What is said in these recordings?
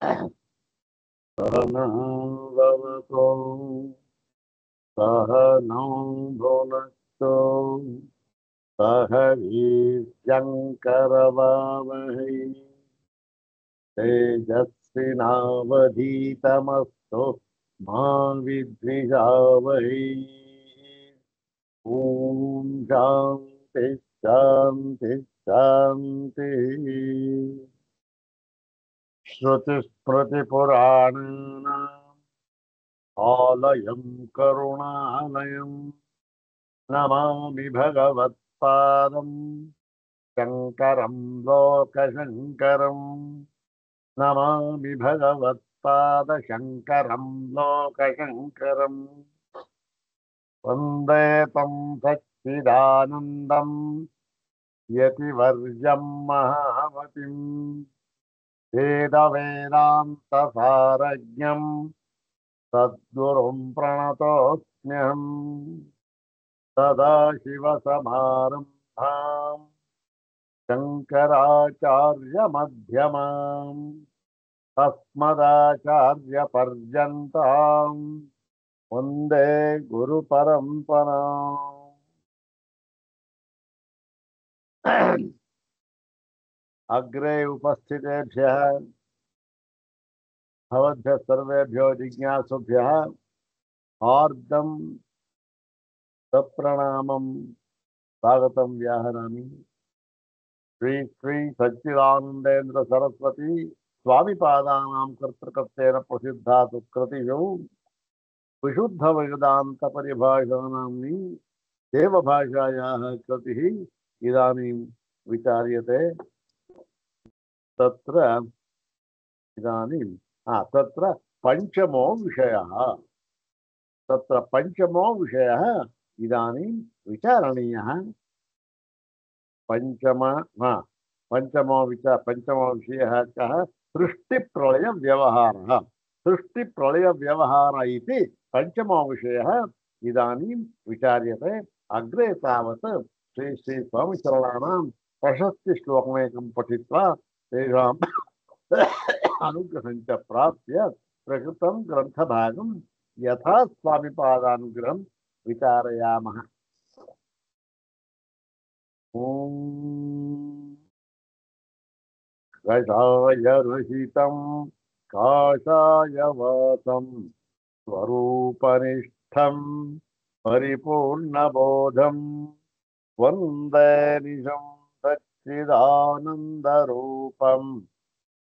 सहनाववतु सहनौ भुनक्तु सह वीर्यङ्करवावहै तेजस्विनावधीतमस्तु मा विद्विषावहै। ॐ शान्ति शान्ति शान्तिः। श्रुतिस्मृतिपुराणानाम् आलयं करुणालयं नमामि भगवत्पादं शङ्करं लोकशङ्करं। नमामि भगवत्पादशङ्करं लोकशङ्करम्। वन्दे तं सच्चिदानन्दं यतिवर्यं महामतिम् वेदवेदान्तसारज्ञं सद्गुरुं प्रणतोऽस्म्यहम्। सदाशिवसमारम्भाम् शङ्कराचार्यमध्यमाम् अस्मदाचार्यपर्यन्ताम् वन्दे गुरुपरम्पराम्। अग्रे उपस्थितेभ्यः भवद्भ्यः सर्वेभ्यो जिज्ञासुभ्यः हार्दं सप्रणामं स्वागतं व्याहरामि। श्री श्री सच्चिदानंदेन्द्र सरस्वती स्वामी पादानां कर्तृकत्वेन प्रसिद्धासु कृतिषु विशुद्ध वेदांत परिभाषानाम्नि देवभाषायाः कृतिः इदानीं विचार्यते। तत्र इदानीं तत्र पंचमो विषयः इदानीं विचारणीयः। पंचमो विषयः कः? सृष्टिप्रलयव्यवहारः। सृष्टिप्रलयव्यवहार इति पंचमो विषयः इदानीं विचार्यते। अग्रे तावत् श्री श्री स्वामिचरणानां प्रशस्तिश्लोकमेकं पठित्वा तेषाम् अनुग्रहं च प्राप्य प्रकृतं ग्रन्थभागं यथा स्वामिपादानुग्रहं विचारयामः। ॐ कषायरहितं काषायवासं स्वरूपनिष्ठं परिपूर्णबोधं वन्दे निशं सच्चिदानन्दरूपं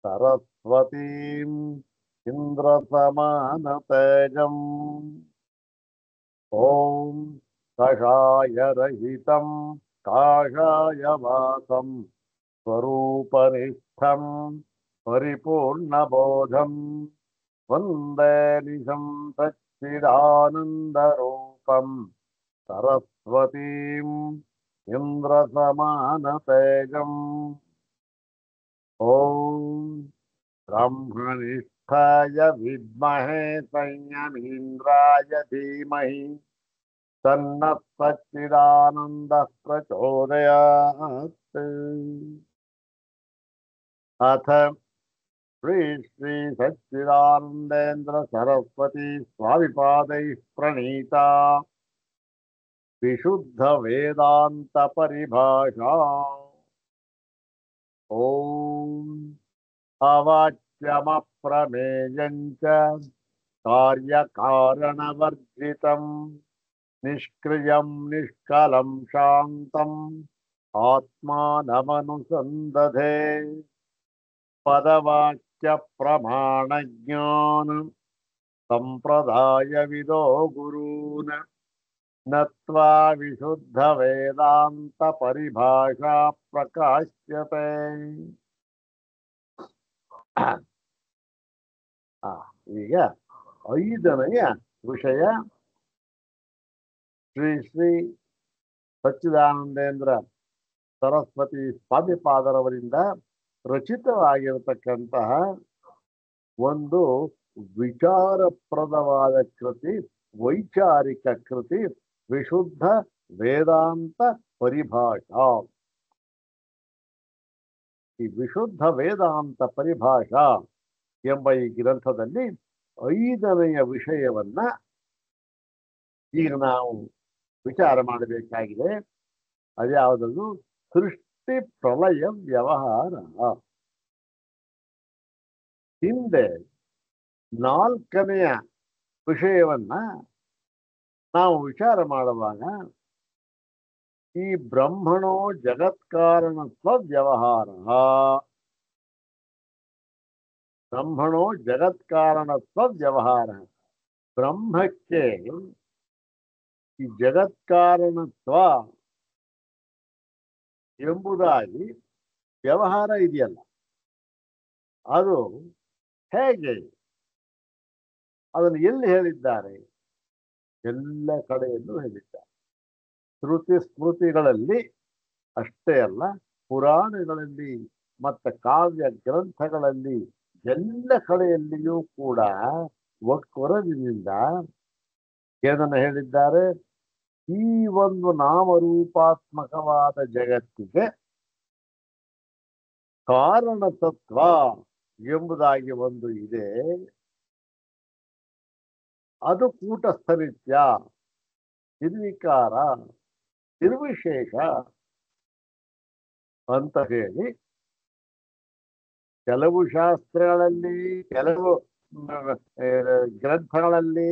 सरस्वतीं इन्द्रसमानतेजम्। ॐ कषायरहितं काषायवासं स्वरूपनिष्ठं परिपूर्णबोधं वन्दे निशं सच्चिदानन्दरूपं सरस्वतीं इन्द्रसमानतेजम्। ॐ ब्रह्मनिष्ठाय विद्महे संयमीन्द्राय धीमहि तन्नः सच्चिदानन्दः प्रचोदयात्। अथ श्री श्री सच्चिदानंदेन्द्र सरस्वती स्वामिपादैः प्रणीता विशुद्ध वेदांत परिभाषा। ओम अवाच्यमप्रमेयञ्च कार्यकारणवर्जितं निष्क्रियं निष्कलं शान्तम् आत्मानमनुसन्दधे पदवाक्य प्रमाणज्ञान संप्रदाय विदो गुरून् नत्वा विशुद्ध वेदांत परिभाषा प्रकाश्यते। ಈಗ ಐದನೆಯ ವಿಷಯ ಶ್ರೀ ಶ್ರೀ ಸಚ್ಚಿದಾನಂದೇಂದ್ರ ಸರಸ್ವತಿ ಸ್ವಾಮಿಪಾದರವರಿಂದ ರಚಿತವಾಗಿರತಕ್ಕಂತಹ ಒಂದು ವಿಚಾರಪ್ರದವಾದ ಕೃತಿ, ವೈಚಾರಿಕ ಕೃತಿ ವಿಶುದ್ಧ ವೇದಾಂತ ಪರಿಭಾಷಾ. ಈ ವಿಶುದ್ಧ ವೇದಾಂತ ಪರಿಭಾಷಾ ಎಂಬ ಈ ಗ್ರಂಥದಲ್ಲಿ 5ನೆಯ ವಿಷಯವನ್ನ ಈಗ ನಾವು ವಿಚಾರ ಮಾಡಬೇಕಾಗಿದೆ. ಅದ್ಯಾವುದದು? ಸೃಷ್ಟಿ ಪ್ರಳಯ ವ್ಯವಹಾರ. ಹಿಂದೆ 4ನೆಯ ವಿಷಯವನ್ನ ನಾವು ವಿಚಾರ ಮಾಡುವಾಗ ಈ ಬ್ರಹ್ಮಣೋ ಜಗತ್ಕಾರಣತ್ವ ವ್ಯವಹಾರ, ಬ್ರಹ್ಮಣೋ ಜಗತ್ಕಾರಣತ್ವ ವ್ಯವಹಾರ, ಬ್ರಹ್ಮಕ್ಕೆ ಈ ಜಗತ್ಕಾರಣತ್ವ ಎಂಬುದಾಗಿ ವ್ಯವಹಾರ ಇದೆಯಲ್ಲ, ಅದು ಹೇಗೆ? ಅದನ್ನು ಎಲ್ಲಿ ಹೇಳಿದ್ದಾರೆ? ಎಲ್ಲ ಕಡೆಯಲ್ಲೂ ಹೇಳಿದ್ದಾರೆ. ಶ್ರುತಿ ಸ್ಮೃತಿಗಳಲ್ಲಿ ಅಷ್ಟೇ ಅಲ್ಲ, ಪುರಾಣಗಳಲ್ಲಿ ಮತ್ತು ಕಾವ್ಯ ಗ್ರಂಥಗಳಲ್ಲಿ ಎಲ್ಲ ಕಡೆಯಲ್ಲಿಯೂ ಕೂಡ ಒಕ್ಕೊರಲಿನಿಂದ ಏನನ್ನು ಹೇಳಿದ್ದಾರೆ? ಈ ಒಂದು ನಾಮರೂಪಾತ್ಮಕವಾದ ಜಗತ್ತಿಗೆ ಕಾರಣ ತತ್ವ ಎಂಬುದಾಗಿ ಒಂದು ಇದೆ, ಅದು ಕೂಟಸ್ಥ ನಿತ್ಯ, ನಿರ್ವಿಕಾರ, ನಿರ್ವಿಶೇಷ ಅಂತ ಹೇಳಿ ಕೆಲವು ಶಾಸ್ತ್ರಗಳಲ್ಲಿ, ಕೆಲವು ಗ್ರಂಥಗಳಲ್ಲಿ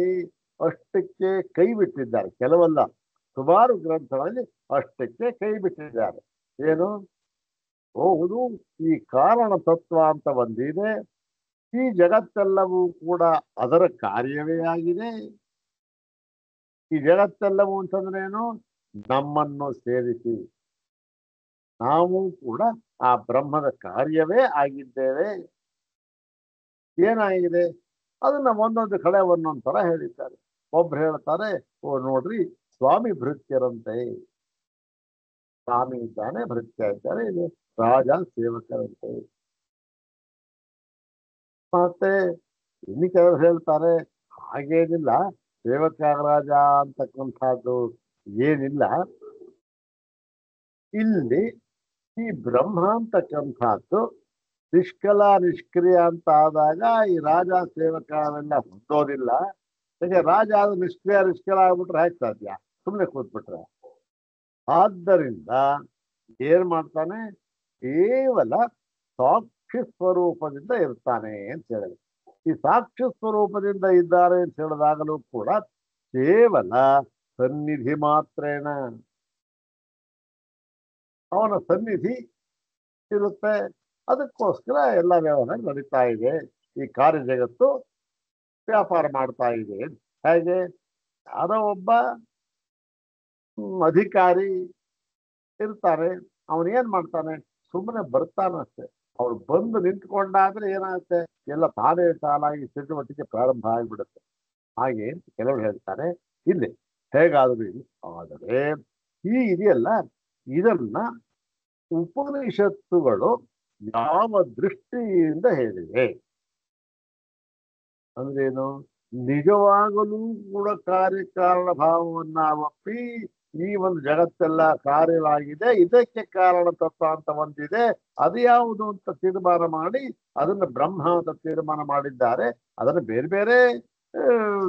ಅಷ್ಟಕ್ಕೆ ಕೈ ಬಿಟ್ಟಿದ್ದಾರೆ. ಕೆಲವಲ್ಲ, ಸುಮಾರು ಗ್ರಂಥಗಳಲ್ಲಿ ಅಷ್ಟಕ್ಕೆ ಕೈ ಬಿಟ್ಟಿದ್ದಾರೆ. ಏನು? ಹೌದು, ಈ ಕಾರಣ ತತ್ವ ಅಂತ ಬಂದಿದೆ, ಈ ಜಗತ್ತೆಲ್ಲವೂ ಕೂಡ ಅದರ ಕಾರ್ಯವೇ ಆಗಿದೆ. ಈ ಜಗತ್ತೆಲ್ಲವೂ ಅಂತಂದ್ರೇನು? ನಮ್ಮನ್ನು ಸೇರಿಸಿ ನಾವು ಕೂಡ ಆ ಬ್ರಹ್ಮದ ಕಾರ್ಯವೇ ಆಗಿದ್ದೇವೆ. ಏನಾಗಿದೆ ಅದನ್ನ ಒಂದೊಂದು ಕಡೆ ಒಂದೊಂದು ತರ ಹೇಳಿದ್ದಾರೆ. ಒಬ್ರು ಹೇಳ್ತಾರೆ, ಓ ನೋಡ್ರಿ ಸ್ವಾಮಿ ಭೃತ್ಯರಂತೆ, ಸ್ವಾಮಿ ಇದ್ದಾನೆ, ಭೃತ್ಯ ಇದ್ದಾರೆ, ಇದು ರಾಜ ಸೇವಕರಂತೆ. ಮತ್ತೆ ಇನ್ನು ಕೆಲವರು ಹೇಳ್ತಾರೆ ಹಾಗೇನಿಲ್ಲ, ಸೇವಕ ರಾಜ ಅಂತಕ್ಕಂಥದ್ದು ಏನಿಲ್ಲ. ಇಲ್ಲಿ ಈ ಬ್ರಹ್ಮ ಅಂತಕ್ಕಂಥದ್ದು ನಿಷ್ಕಲ ನಿಷ್ಕ್ರಿಯ ಅಂತ ಆದಾಗ ಈ ರಾಜ ಸೇವಕರೆಲ್ಲ ಹೊಂದೋದಿಲ್ಲ. ಯಾಕೆ? ರಾಜ ಆದ ನಿಷ್ಕ್ರಿಯ ಆಗ್ಬಿಟ್ರೆ ಹೇಗೆ ಸಾಧ್ಯ? ಸುಮ್ಮನೆ ಕೂತ್ಬಿಟ್ರೆ. ಆದ್ದರಿಂದ ಏನ್ ಮಾಡ್ತಾನೆ? ಕೇವಲ ಸಾಕ್ಷಿ ಸ್ವರೂಪದಿಂದ ಇರ್ತಾನೆ ಅಂತ ಹೇಳಿದ್ರು. ಈ ಸಾಕ್ಷಿ ಸ್ವರೂಪದಿಂದ ಇದ್ದಾರೆ ಅಂತ ಹೇಳಿದಾಗಲೂ ಕೂಡ ಕೇವಲ ಸನ್ನಿಧಿ ಮಾತ್ರೇನ, ಅವನ ಸನ್ನಿಧಿ ಇರುತ್ತೆ. ಅದಕ್ಕೋಸ್ಕರ ಎಲ್ಲ ವ್ಯವಹಾರ ನಡೀತಾ ಇದೆ, ಈ ಕಾರ್ಯ ಜಗತ್ತು ವ್ಯಾಪಾರ ಮಾಡ್ತಾ ಇದೆ. ಹೇಗೆ? ಯಾರೋ ಒಬ್ಬ ಅಧಿಕಾರಿ ಇರ್ತಾರೆ, ಅವನೇನ್ ಮಾಡ್ತಾನೆ? ಸುಮ್ಮನೆ ಬರ್ತಾನಷ್ಟೆ. ಅವ್ರು ಬಂದು ನಿಂತ್ಕೊಂಡಾದ್ರೆ ಏನಾಗುತ್ತೆ? ಎಲ್ಲ ತಾನೇ ಸಾಲಾಗಿ ಚಟುವಟಿಕೆ ಪ್ರಾರಂಭ ಆಗಿಬಿಡುತ್ತೆ. ಹಾಗೆ ಕೆಲವರು ಹೇಳ್ತಾರೆ ಇಲ್ಲಿ ಹೇಗಾದ್ರೂ. ಆದರೆ ಈ ಇದೆಯಲ್ಲ, ಇದನ್ನ ಉಪನಿಷತ್ತುಗಳು ಯಾವ ದೃಷ್ಟಿಯಿಂದ ಹೇಳಿವೆ ಅಂದ್ರೇನು? ನಿಜವಾಗಲೂ ಕೂಡ ಕಾರ್ಯಕಾರಣ ಭಾವವನ್ನ ಒಪ್ಪಿ ಈ ಒಂದು ಜಗತ್ತೆಲ್ಲ ಕಾರ್ಯವಾಗಿದೆ, ಇದಕ್ಕೆ ಕಾರಣ ತತ್ವ ಅಂತ ಒಂದಿದೆ, ಅದು ಯಾವುದು ಅಂತ ತೀರ್ಮಾನ ಮಾಡಿ ಅದನ್ನ ಬ್ರಹ್ಮ ಅಂತ ತೀರ್ಮಾನ ಮಾಡಿದ್ದಾರೆ. ಅದನ್ನು ಬೇರೆ ಬೇರೆ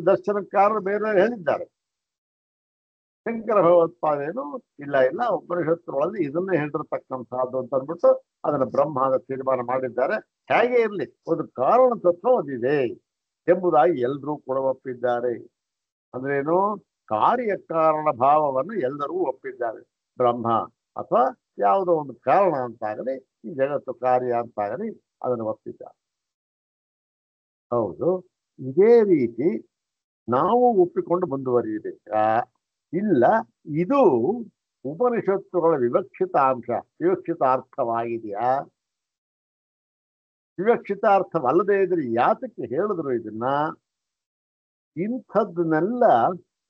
ದರ್ಶನಕಾರರು ಬೇರೆ ಬೇರೆ ಹೇಳಿದ್ದಾರೆ. ಶಂಕರ ಭಗವತ್ಪಾದೇನು ಇಲ್ಲ ಉಪನಿಷತ್ತುಗಳಲ್ಲಿ ಇದನ್ನೇ ಹೇಳಿರ್ತಕ್ಕಂಥದ್ದು ಅಂತ ಅಂದ್ಬಿಟ್ಟು ಅದನ್ನ ಬ್ರಹ್ಮ ಅಂತ ತೀರ್ಮಾನ ಮಾಡಿದ್ದಾರೆ. ಹೇಗೆ ಇರಲಿ, ಒಂದು ಕಾರಣ ತತ್ವ ಒಂದಿದೆ ಎಂಬುದಾಗಿ ಎಲ್ಲರೂ ಕೂಡ ಒಪ್ಪಿದ್ದಾರೆ. ಅಂದ್ರೇನು? ಕಾರ್ಯಕಾರಣ ಭಾವವನ್ನು ಎಲ್ಲರೂ ಒಪ್ಪಿದ್ದಾರೆ. ಬ್ರಹ್ಮ ಅಥವಾ ಯಾವುದೋ ಒಂದು ಕಾರಣ ಅಂತಾಗಲಿ, ಈ ಜಗತ್ತು ಕಾರ್ಯ ಅಂತಾಗಲಿ ಅದನ್ನು ಒಪ್ಪಿದ್ದಾರೆ. ಹೌದು, ಇದೇ ರೀತಿ ನಾವು ಒಪ್ಪಿಕೊಂಡು ಮುಂದುವರಿಯಬೇಕಾ? ಇಲ್ಲ, ಇದು ಉಪನಿಷತ್ತುಗಳ ವಿವಕ್ಷಿತಾಂಶ, ವಿವಕ್ಷಿತಾರ್ಥವಾಗಿದೆಯಾ? ವಿವಕ್ಷಿತಾರ್ಥವಲ್ಲದೆ ಇದ್ರೆ ಯಾತಕ್ಕೆ ಹೇಳಿದ್ರು ಇದನ್ನ? ಇಂಥದ್ದನ್ನೆಲ್ಲ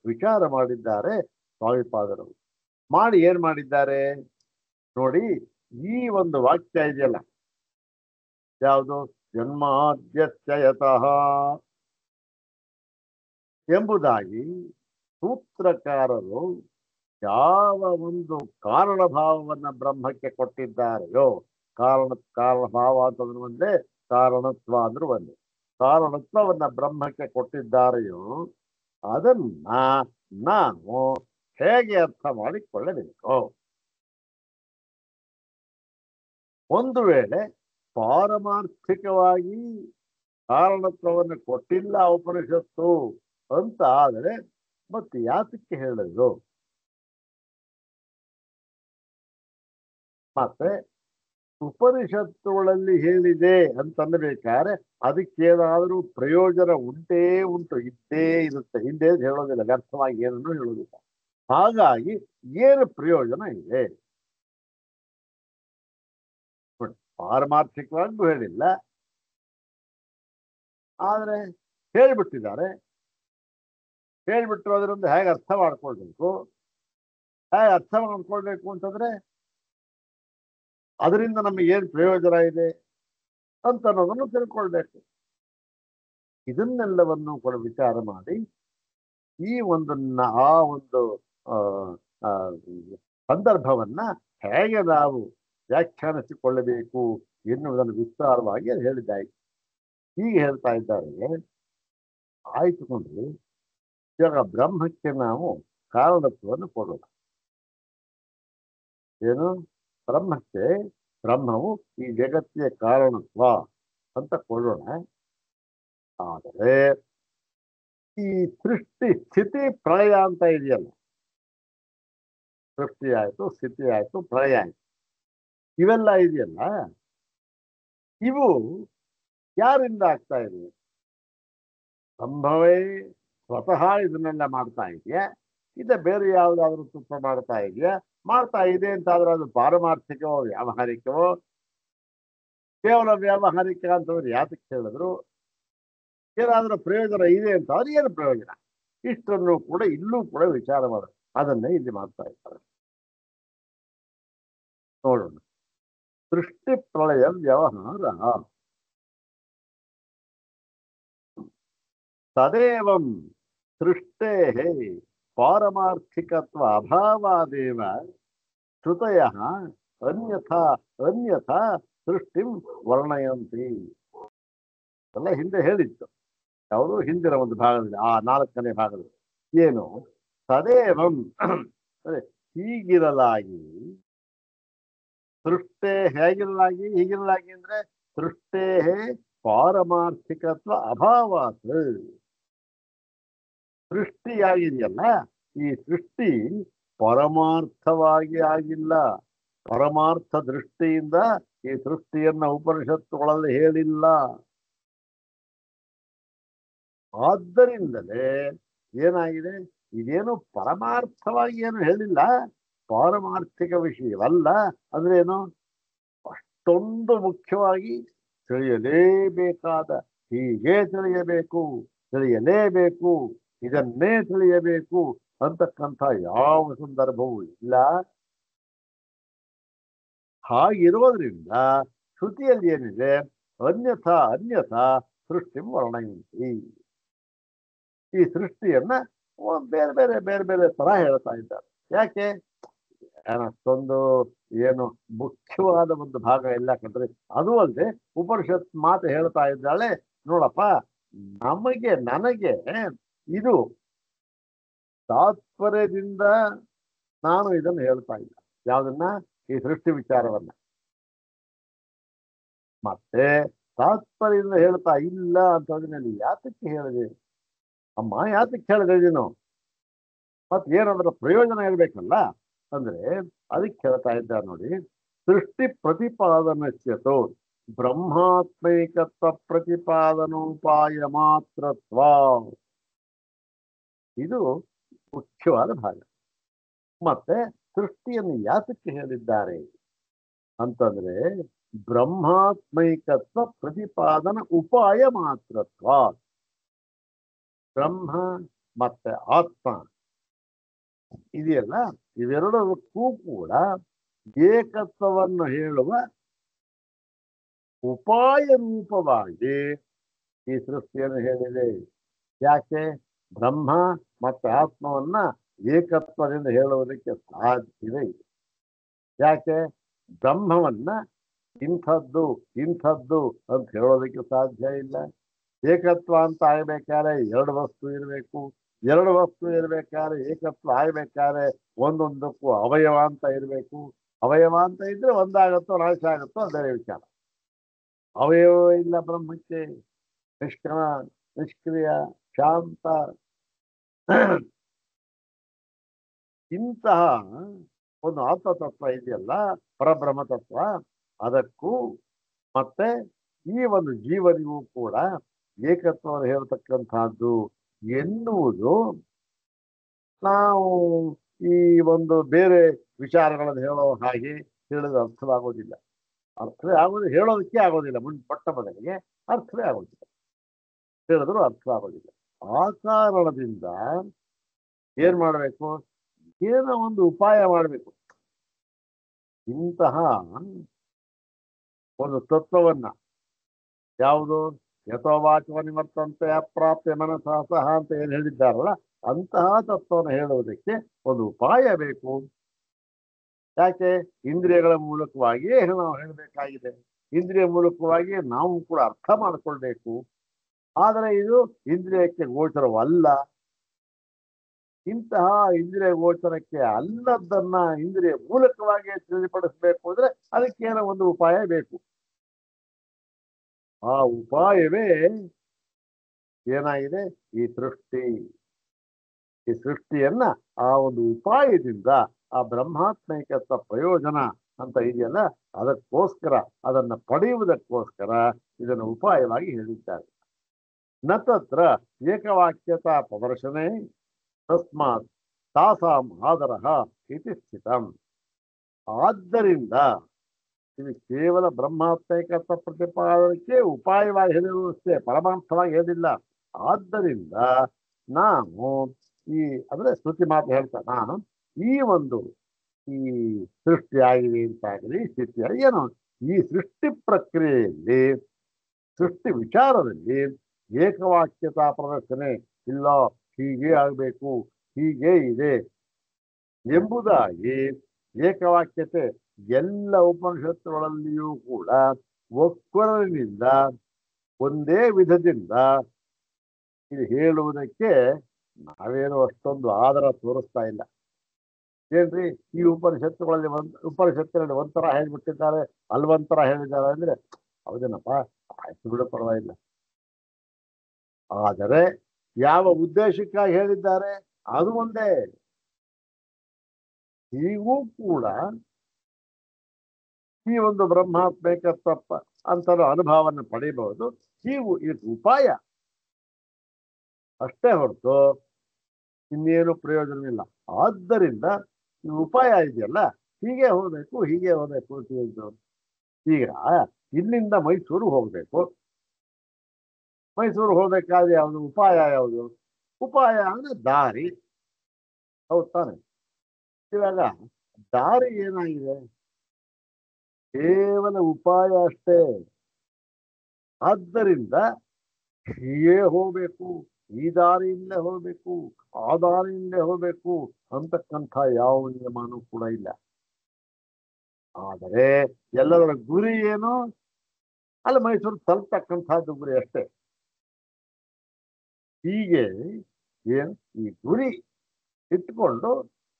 ವಿಚಾರ ಮಾಡಿದ್ದಾರೆ ಸ್ವಾಮಿಪಾದರು. ಮಾಡಿ ಏನ್ ಮಾಡಿದ್ದಾರೆ ನೋಡಿ. ಈ ಒಂದು ವಾಕ್ಯ ಇದೆಯಲ್ಲ, ಯಾವುದು? ಜನ್ಮಾದ್ಯಸ್ಯಯತಃ ಎಂಬುದಾಗಿ ಸೂತ್ರಕಾರರು ಯಾವ ಒಂದು ಕಾರಣ ಭಾವವನ್ನ ಬ್ರಹ್ಮಕ್ಕೆ ಕೊಟ್ಟಿದ್ದಾರೆಯೋ, ಕಾರಣ ಭಾವ ಅಂತಂದ್ರೆ ಕಾರಣತ್ವ ಅಂದ್ರೆ ಒಂದು ಕಾರಣತ್ವವನ್ನ ಬ್ರಹ್ಮಕ್ಕೆ ಕೊಟ್ಟಿದ್ದಾರೆಯೋ ಅದನ್ನ ನಾವು ಹೇಗೆ ಅರ್ಥ ಮಾಡಿಕೊಳ್ಳಬೇಕು. ಒಂದು ವೇಳೆ ಪಾರಮಾರ್ಥಿಕವಾಗಿ ಕಾರಣತ್ವವನ್ನು ಕೊಟ್ಟಿಲ್ಲ ಉಪನಿಷತ್ತು ಅಂತ ಆದರೆ ಮತ್ತೆ ಯಾತಕ್ಕೆ ಹೇಳಿದ್ರು? ಮತ್ತೆ ಉಪನಿಷತ್ತುಗಳಲ್ಲಿ ಹೇಳಿದೆ ಅಂತನ್ಬೇಕಾದ್ರೆ ಅದಕ್ಕೇನಾದರೂ ಪ್ರಯೋಜನ ಉಂಟು, ಇದ್ದೇ ಇರುತ್ತೆ. ಹಿಂದೆ ಹೇಳೋದಿಲ್ಲ, ವ್ಯರ್ಥವಾಗಿ ಏನನ್ನು ಹೇಳೋದಿಲ್ಲ. ಹಾಗಾಗಿ ಏನು ಪ್ರಯೋಜನ ಇದೆ? ಪಾರಮಾರ್ಥಿಕವಾಗೂ ಹೇಳಿಲ್ಲ, ಆದ್ರೆ ಹೇಳ್ಬಿಟ್ಟಿದ್ದಾರೆ. ಹೇಳ್ಬಿಟ್ರು ಅದರಿಂದ ಹೇಗೆ ಅರ್ಥ ಮಾಡ್ಕೊಳ್ಬೇಕು? ಹೇಗೆ ಅರ್ಥ ಮಾಡ್ಕೊಳ್ಬೇಕು ಅಂತಂದ್ರೆ ಅದರಿಂದ ನಮಗೆ ಏನು ಪ್ರಯೋಜನ ಇದೆ ಅಂತ ಅನ್ನೋದನ್ನು ತಿಳ್ಕೊಳ್ಬೇಕು. ಇದನ್ನೆಲ್ಲವನ್ನು ಕೂಡ ವಿಚಾರ ಮಾಡಿ ಈ ಒಂದನ್ನ ಆ ಒಂದು ಸಂದರ್ಭವನ್ನ ಹೇಗೆ ನಾವು ವ್ಯಾಖ್ಯಾನಿಸಿಕೊಳ್ಳಬೇಕು ಎನ್ನುವುದನ್ನು ವಿಸ್ತಾರವಾಗಿ ಹೇಳಿದ್ದಾಯ್ತು. ಹೀಗೆ ಹೇಳ್ತಾ ಇದ್ದಾರೆ, ಆಯ್ತುಕೊಂಡ್ರೆ ಇವಾಗ ಬ್ರಹ್ಮಕ್ಕೆ ನಾವು ಕಾರಣತ್ವವನ್ನು ಕೊಡೋಣ. ಏನು? ಬ್ರಹ್ಮವು ಈ ಜಗತ್ತಿಗೆ ಕಾರಣತ್ವ ಅಂತ ಕೊಡೋಣ. ಆದರೆ ಈ ಸೃಷ್ಟಿ ಸ್ಥಿತಿ ಪ್ರಳಯ ಅಂತ ಇದೆಯಲ್ಲ, ಸೃಷ್ಟಿ ಆಯ್ತು, ಸ್ಥಿತಿ ಆಯ್ತು, ಪ್ರಳಯ ಆಯ್ತು, ಇವೆಲ್ಲ ಇದೆಯಲ್ಲ, ಇವು ಯಾರಿಂದ ಆಗ್ತಾ ಇದೆ? ಬ್ರಹ್ಮವೇ ಸ್ವತಃ ಇದನ್ನೆಲ್ಲ ಮಾಡ್ತಾ ಇದೆಯಾ? ಬೇರೆ ಯಾವ್ದಾದ್ರು ತುಪ್ಪ ಮಾಡ್ತಾ ಇದೆ ಅಂತಾದ್ರೆ ಅದು ಪಾರಮಾರ್ಥಿಕವೋ ವ್ಯಾವಹಾರಿಕವೋ? ಕೇವಲ ವ್ಯಾವಹಾರಿಕ ಅಂತಂದ್ರೆ ಯಾತಕ್ಕೆ ಹೇಳಿದ್ರು? ಏನಾದ್ರೂ ಪ್ರಯೋಜನ ಇದೆ ಅಂತ ಅವ್ರು ಏನು ಪ್ರಯೋಜನ? ಇಷ್ಟನ್ನು ಕೂಡ ಇಲ್ಲೂ ಕೂಡ ವಿಚಾರ ಮಾಡೋದು, ಅದನ್ನೇ ಇಲ್ಲಿ ಮಾಡ್ತಾ ಇದ್ದಾರೆ. ನೋಡೋಣ. ಸೃಷ್ಟಿ ಪ್ರಳಯ ವ್ಯವಹಾರ ತದೇವಂ ಸೃಷ್ಟೇ ಪಾರಮಾರ್ಥಿಕತ್ವ ಅಭಾವಾದೇವ ಶ್ರುತಯ ಅನ್ಯಥಾ ಸೃಷ್ಟಿಂ ವರ್ಣಯಂತಿ. ಎಲ್ಲ ಹಿಂದೆ ಹೇಳಿತ್ತು. ಅವರು ಹಿಂದಿನ ಒಂದು ಭಾಗದಲ್ಲಿ, ಆ 4ನೇ ಭಾಗದಲ್ಲಿ ಏನು? ತದೇವಂ ಹೀಗಿರಲಾಗಿ, ಸೃಷ್ಟೇ ಹೀಗಿರಲಾಗಿ ಅಂದ್ರೆ ಸೃಷ್ಟೇ ಪಾರಮಾರ್ಥಿಕತ್ವ ಅಭಾವಾತ್. ಸೃಷ್ಟಿಯಾಗಿದೆಯಲ್ಲ, ಈ ಸೃಷ್ಟಿ ಪರಮಾರ್ಥವಾಗಿ ಆಗಿಲ್ಲ. ಪರಮಾರ್ಥ ದೃಷ್ಟಿಯಿಂದ ಈ ಸೃಷ್ಟಿಯನ್ನ ಉಪನಿಷತ್ತುಗಳಲ್ಲಿ ಹೇಳಿಲ್ಲ. ಆದ್ದರಿಂದಲೇ ಏನಾಗಿದೆ, ಇದೇನು ಪರಮಾರ್ಥವಾಗಿ ಏನು ಹೇಳಿಲ್ಲ, ಪಾರಮಾರ್ಥಿಕ ವಿಷಯವಲ್ಲ. ಅಂದ್ರೇನು? ಅಷ್ಟೊಂದು ಮುಖ್ಯವಾಗಿ ತಿಳಿಯಲೇಬೇಕಾದ, ಹೀಗೆ ತಿಳಿಯಲೇಬೇಕು, ಇದನ್ನೇ ತಿಳಿಯಬೇಕು ಅಂತಕ್ಕಂಥ ಯಾವ ಸಂದರ್ಭವೂ ಇಲ್ಲ. ಹಾಗಿರೋದ್ರಿಂದ ಶ್ರುತಿಯಲ್ಲಿ ಏನಿದೆ? ಅನ್ಯಥಾ ಸೃಷ್ಟಿ ವರ್ಣಯಂತಿ. ಈ ಸೃಷ್ಟಿಯನ್ನ ಬೇರೆ ಬೇರೆ ತರ ಹೇಳ್ತಾ ಇದ್ದಾರೆ. ಯಾಕೆ? ಅಷ್ಟೊಂದು ಏನು ಮುಖ್ಯವಾದ ಒಂದು ಭಾಗ ಇಲ್ಲ ಕಂಡ್ರೆ. ಅದು ಅಲ್ಲದೆ ಉಪನಿಷತ್ ಮಾತು ಹೇಳ್ತಾ ಇದ್ದಾಳೆ, ನೋಡಪ್ಪ, ನನಗೆ ಇದು ತಾತ್ಪರ್ಯದಿಂದ ನಾನು ಇದನ್ನು ಹೇಳ್ತಾ ಇಲ್ಲ. ಯಾವ್ದನ್ನ? ಈ ಸೃಷ್ಟಿ ವಿಚಾರವನ್ನ. ಮತ್ತೆ ತಾತ್ಪರ್ಯದಿಂದ ಹೇಳ್ತಾ ಇಲ್ಲ ಅಂತಂದ್ರೆ ಯಾತಕ್ಕೆ ಹೇಳಿದೆ ಅಮ್ಮ? ಯಾತಕ್ಕೆ ಹೇಳಿದೆ ನೀನು? ಮತ್ತೆ ಏನಾದ್ರೂ ಪ್ರಯೋಜನ ಇರ್ಬೇಕಲ್ಲ. ಅಂದ್ರೆ ಅದಕ್ಕೆ ಹೇಳ್ತಾ ಇದ್ದಾರೆ ನೋಡಿ. ಸೃಷ್ಟಿ ಪ್ರತಿಪಾದನಸ್ಯತೋ ಬ್ರಹ್ಮಾತ್ಮೈಕತ್ವ ಪ್ರತಿಪಾದನೋಪಾಯ ಮಾತ್ರತ್ವ. ಇದು ಮುಖ್ಯವಾದ ಭಾಗ. ಮತ್ತೆ ಸೃಷ್ಟಿಯನ್ನು ಯಾತಕ್ಕೆ ಹೇಳಿದ್ದಾರೆ ಅಂತಂದ್ರೆ ಬ್ರಹ್ಮಾತ್ಮೈಕತ್ವ ಪ್ರತಿಪಾದನ ಉಪಾಯ ಮಾತ್ರತ್ವ. ಬ್ರಹ್ಮ ಮತ್ತೆ ಆತ್ಮ ಇದೆಯಲ್ಲ, ಇವೆರಡಕ್ಕೂ ಕೂಡ ಏಕತ್ವವನ್ನು ಹೇಳುವ ಉಪಾಯ ರೂಪವಾಗಿ ಈ ಸೃಷ್ಟಿಯನ್ನು ಹೇಳಿದೆ. ಯಾಕೆ? ಬ್ರಹ್ಮ ಮತ್ತೆ ಆತ್ಮವನ್ನ ಏಕತ್ವದಿಂದ ಹೇಳುವುದಕ್ಕೆ ಸಾಧ್ಯವೇ ಇದೆ. ಯಾಕೆ? ಬ್ರಹ್ಮವನ್ನ ಇಂಥದ್ದು ಇಂಥದ್ದು ಅಂತ ಹೇಳೋದಕ್ಕೆ ಸಾಧ್ಯ ಇಲ್ಲ. ಏಕತ್ವ ಅಂತ ಆಗ್ಬೇಕಾದ್ರೆ ಎರಡು ವಸ್ತು ಇರಬೇಕು. ಎರಡು ವಸ್ತು ಇರ್ಬೇಕಾದ್ರೆ ಏಕತ್ವ ಆಗ್ಬೇಕಾದ್ರೆ ಒಂದೊಂದಕ್ಕೂ ಅವಯವ ಅಂತ ಇರಬೇಕು. ಅವಯವ ಅಂತ ಇದ್ರೆ ಒಂದಾಗತ್ತೋ ನಾಶ ಆಗುತ್ತೋ ಅದೇ ವಿಚಾರ. ಅವಯವ ಇಲ್ಲ ಬ್ರಹ್ಮಕ್ಕೆ. ನಿಷ್ಕ್ರಮ, ನಿಷ್ಕ್ರಿಯ, ಶಾಂತ ಇಂತಹ ಒಂದು ಆತ್ಮತತ್ವ ಇದೆಯಲ್ಲ, ಪರಬ್ರಹ್ಮ ತತ್ವ, ಅದಕ್ಕೂ ಮತ್ತೆ ಈ ಒಂದು ಜೀವನಿಗೂ ಕೂಡ ಏಕತ್ವವನ್ನು ಹೇಳ್ತಕ್ಕಂಥದ್ದು ಎನ್ನುವುದು ನಾವು ಈ ಒಂದು ಬೇರೆ ವಿಚಾರಗಳನ್ನು ಹೇಳೋ ಹಾಗೆ ಹೇಳಿದ್ರೆ ಅರ್ಥವಾಗೋದಿಲ್ಲ. ಅರ್ಥವೇ ಆಗೋದು, ಹೇಳೋದಕ್ಕೆ ಆಗೋದಿಲ್ಲ. ಪಟ್ಟ ಬದಲಿಗೆ ಅರ್ಥವೇ ಆಗೋದಿಲ್ಲ, ಹೇಳಿದ್ರು ಅರ್ಥ ಆಗೋದಿಲ್ಲ. ಆ ಕಾರಣದಿಂದ ಏನ್ ಮಾಡಬೇಕು, ಏನೋ ಒಂದು ಉಪಾಯ ಮಾಡಬೇಕು. ಇಂತಹ ಒಂದು ತತ್ವವನ್ನ, ಯಾವುದು ಯಥೋವಾಚವ ನಿವರ್ತಂತೆ ಅಪ್ರಾಪ್ಯ ಮನಸಹ ಅಂತ ಏನ್ ಹೇಳಿದ್ದಾರಲ್ಲ, ಅಂತಹ ತತ್ವವನ್ನು ಹೇಳುವುದಕ್ಕೆ ಒಂದು ಉಪಾಯ ಬೇಕು. ಯಾಕೆ? ಇಂದ್ರಿಯಗಳ ಮೂಲಕವಾಗಿಯೇ ನಾವು ಹೇಳಬೇಕಾಗಿದೆ. ಇಂದ್ರಿಯ ಮೂಲಕವಾಗಿಯೇ ನಾವು ಕೂಡ ಅರ್ಥ ಮಾಡಿಕೊಳ್ಬೇಕು. ಆದರೆ ಇದು ಇಂದ್ರಿಯಕ್ಕೆ ಗೋಚರವಲ್ಲ. ಇಂತಹ ಇಂದ್ರಿಯ ಗೋಚರಕ್ಕೆ ಅಲ್ಲದನ್ನ ಇಂದ್ರಿಯ ಮೂಲಕವಾಗಿ ತಿಳಿಪಡಿಸಬೇಕು ಅಂದ್ರೆ ಅದಕ್ಕೇನೋ ಒಂದು ಉಪಾಯ ಬೇಕು. ಆ ಉಪಾಯವೇ ಏನಾಗಿದೆ, ಈ ಸೃಷ್ಟಿ. ಈ ಸೃಷ್ಟಿಯನ್ನ ಆ ಒಂದು ಉಪಾಯದಿಂದ, ಆ ಬ್ರಹ್ಮಾತ್ಮೈಕತ್ವ ಪ್ರಯೋಜನ ಅಂತ ಇದೆಯಲ್ಲ, ಅದಕ್ಕೋಸ್ಕರ, ಅದನ್ನ ಪಡೆಯುವುದಕ್ಕೋಸ್ಕರ ಇದನ್ನು ಉಪಾಯವಾಗಿ ಹೇಳಿದ್ದಾರೆ. ನ ತತ್ರ ಏಕವಾಕ್ಯತಾ ಪ್ರದರ್ಶನೆ ತಸ್ಮಾತ್ ತಾಸಾಂ ಆದರಃ ಇತಿ ಸ್ಥಿತಂ. ಆದ್ದರಿಂದ ಇದು ಕೇವಲ ಬ್ರಹ್ಮಾತ್ಮೈಕತ್ವ ಪ್ರತಿಪಾದನಕ್ಕೆ ಉಪಾಯವಾಗಿ ಹೇಳಿರುವುದಷ್ಟೇ, ಪರಮಾರ್ಥವಾಗಿ ಹೇಳಿಲ್ಲ. ಆದ್ದರಿಂದ ನಾನು ಈ ಅಂದ್ರೆ ಶ್ರುತಿ ಮಾತು ಹೇಳ್ತಾ, ನಾನು ಈ ಒಂದು ಈ ಸೃಷ್ಟಿಯಾಗಿದೆ ಅಂತಾಗಲಿ, ಸ್ಥಿತಿಯಾಗಿ ಏನು ಈ ಸೃಷ್ಟಿ ಪ್ರಕ್ರಿಯೆಯಲ್ಲಿ, ಸೃಷ್ಟಿ ವಿಚಾರದಲ್ಲಿ ಏಕವಾಕ್ಯತಾ ಪ್ರದರ್ಶನೆ ಇಲ್ಲ, ಹೀಗೆ ಆಗಬೇಕು, ಹೀಗೆ ಇದೆ ಎಂಬುದಾಗಿ ಏಕವಾಕ್ಯತೆ ಎಲ್ಲ ಉಪನಿಷತ್ತುಗಳಲ್ಲಿಯೂ ಕೂಡ ಒಕ್ಕೊರಲಿನಿಂದ ಒಂದೇ ವಿಧದಿಂದ ಇದು ಹೇಳುವುದಕ್ಕೆ ನಾವೇನು ಅಷ್ಟೊಂದು ಆದರ ತೋರಿಸ್ತಾ ಇಲ್ಲ. ಏನ್ರಿ, ಈ ಉಪನಿಷತ್ತುಗಳಲ್ಲಿ ಉಪನಿಷತ್ತುಗಳಲ್ಲಿ ಒಂಥರ ಹೇಳ್ಬಿಟ್ಟಿದ್ದಾರೆ, ಅಲ್ವಂತರ ಹೇಳಿದ್ದಾರೆ ಅಂದ್ರೆ ಹೌದೇನಪ್ಪ, ಆಯ್ತು ಬಿಡು, ಪರವಾಗಿಲ್ಲ. ಆದರೆ ಯಾವ ಉದ್ದೇಶಕ್ಕಾಗಿ ಹೇಳಿದ್ದಾರೆ ಅದು ಒಂದೇ. ಹೀಗೂ ಕೂಡ ಈ ಒಂದು ಬ್ರಹ್ಮಾತ್ಮೈಕತ್ವ ಅಂತ ಅನುಭವವನ್ನು ಪಡೆಯಬಹುದು. ಹೀಗೂ ಇದು ಉಪಾಯ ಅಷ್ಟೇ ಹೊರತು ಇನ್ನೇನು ಪ್ರಯೋಜನವಿಲ್ಲ. ಆದ್ದರಿಂದ ಈ ಉಪಾಯ ಇದೆಯಲ್ಲ, ಹೀಗೆ ಹೋಗ್ಬೇಕು, ಹೀಗೆ ಹೋಗ್ಬೇಕು ಅಂತ ಹೇಳಿದ್ರು. ಈಗ ಇಲ್ಲಿಂದ ಮೈಸೂರು ಹೋಗ್ಬೇಕು. ಮೈಸೂರು ಹೋಗ್ಬೇಕಾದ್ರೆ ಯಾವುದು ಉಪಾಯ? ಯಾವುದು ಉಪಾಯ ಅಂದ್ರೆ ದಾರಿ, ಹೌದು ತಾನೆ? ಇವಾಗ ದಾರಿ ಏನಾಗಿದೆ? ಕೇವಲ ಉಪಾಯ ಅಷ್ಟೇ. ಆದ್ದರಿಂದ ಹೀಗೆ ಹೋಗ್ಬೇಕು, ಈ ದಾರಿಯಿಂದಲೇ ಹೋಗ್ಬೇಕು, ಆ ದಾರಿಯಿಂದಲೇ ಹೋಗ್ಬೇಕು ಅಂತಕ್ಕಂಥ ಯಾವ ನಿಯಮನೂ ಕೂಡ ಇಲ್ಲ. ಆದರೆ ಎಲ್ಲದರ ಗುರಿ ಏನು? ಅಲ್ಲಿ ಮೈಸೂರು ತಲುಪತಕ್ಕಂಥದ್ದು ಗುರಿ ಅಷ್ಟೇ. ಹೀಗೆ ಏನು ಈ ಗುರಿ ಇಟ್ಕೊಂಡು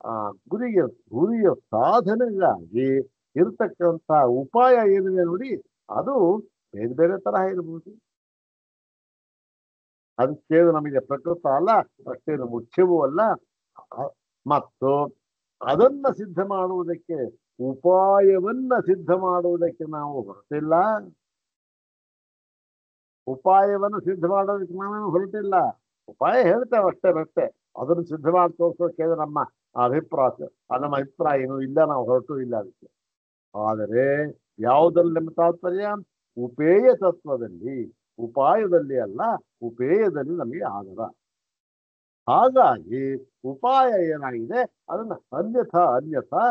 ಆ ಗುರಿಯ ಸಾಧನೆಗಾಗಿ ಇರತಕ್ಕಂಥ ಉಪಾಯ ಏನಿದೆ ನೋಡಿ, ಅದು ಬೇರೆ ಬೇರೆ ತರಹ ಇರಬಹುದು. ಅದಕ್ಕೇನು ನಮಗೆ ಪ್ರಕೃತ ಅಲ್ಲ, ಅಷ್ಟೇನು ಮುಖ್ಯವೂ ಅಲ್ಲ. ಮತ್ತು ಅದನ್ನ ಸಿದ್ಧ ಮಾಡುವುದಕ್ಕೆ, ಉಪಾಯವನ್ನ ಸಿದ್ಧ ಮಾಡುವುದಕ್ಕೆ ನಾವು ಹೊರಟಿಲ್ಲ. ಉಪಾಯವನ್ನು ಸಿದ್ಧ ಮಾಡೋದಕ್ಕೆ ನಾವು ಹೊರಟಿಲ್ಲ. ಉಪಾಯ ಹೇಳ್ತೇವೆ ಅಷ್ಟೇ. ಅದನ್ನು ಸಿದ್ಧ ಮಾಡಿ ತೋರಿಸೋಕೆ ನಮ್ಮ ಅಭಿಪ್ರಾಯ, ನಮ್ಮ ಅಭಿಪ್ರಾಯ ಏನು ಇಲ್ಲ, ನಾವು ಹೊರಟು ಇಲ್ಲ ಅದಕ್ಕೆ. ಆದರೆ ಯಾವುದರಲ್ಲಿ ನಮ್ಮ ತಾತ್ಪರ್ಯ? ಉಪೇಯ ತತ್ವದಲ್ಲಿ, ಉಪಾಯದಲ್ಲಿ ಅಲ್ಲ, ಉಪೇಯದಲ್ಲಿ ನಮಗೆ ಆಧಾರ. ಹಾಗಾಗಿ ಉಪಾಯ ಏನಾಗಿದೆ, ಅದನ್ನ ಅನ್ಯಥಾ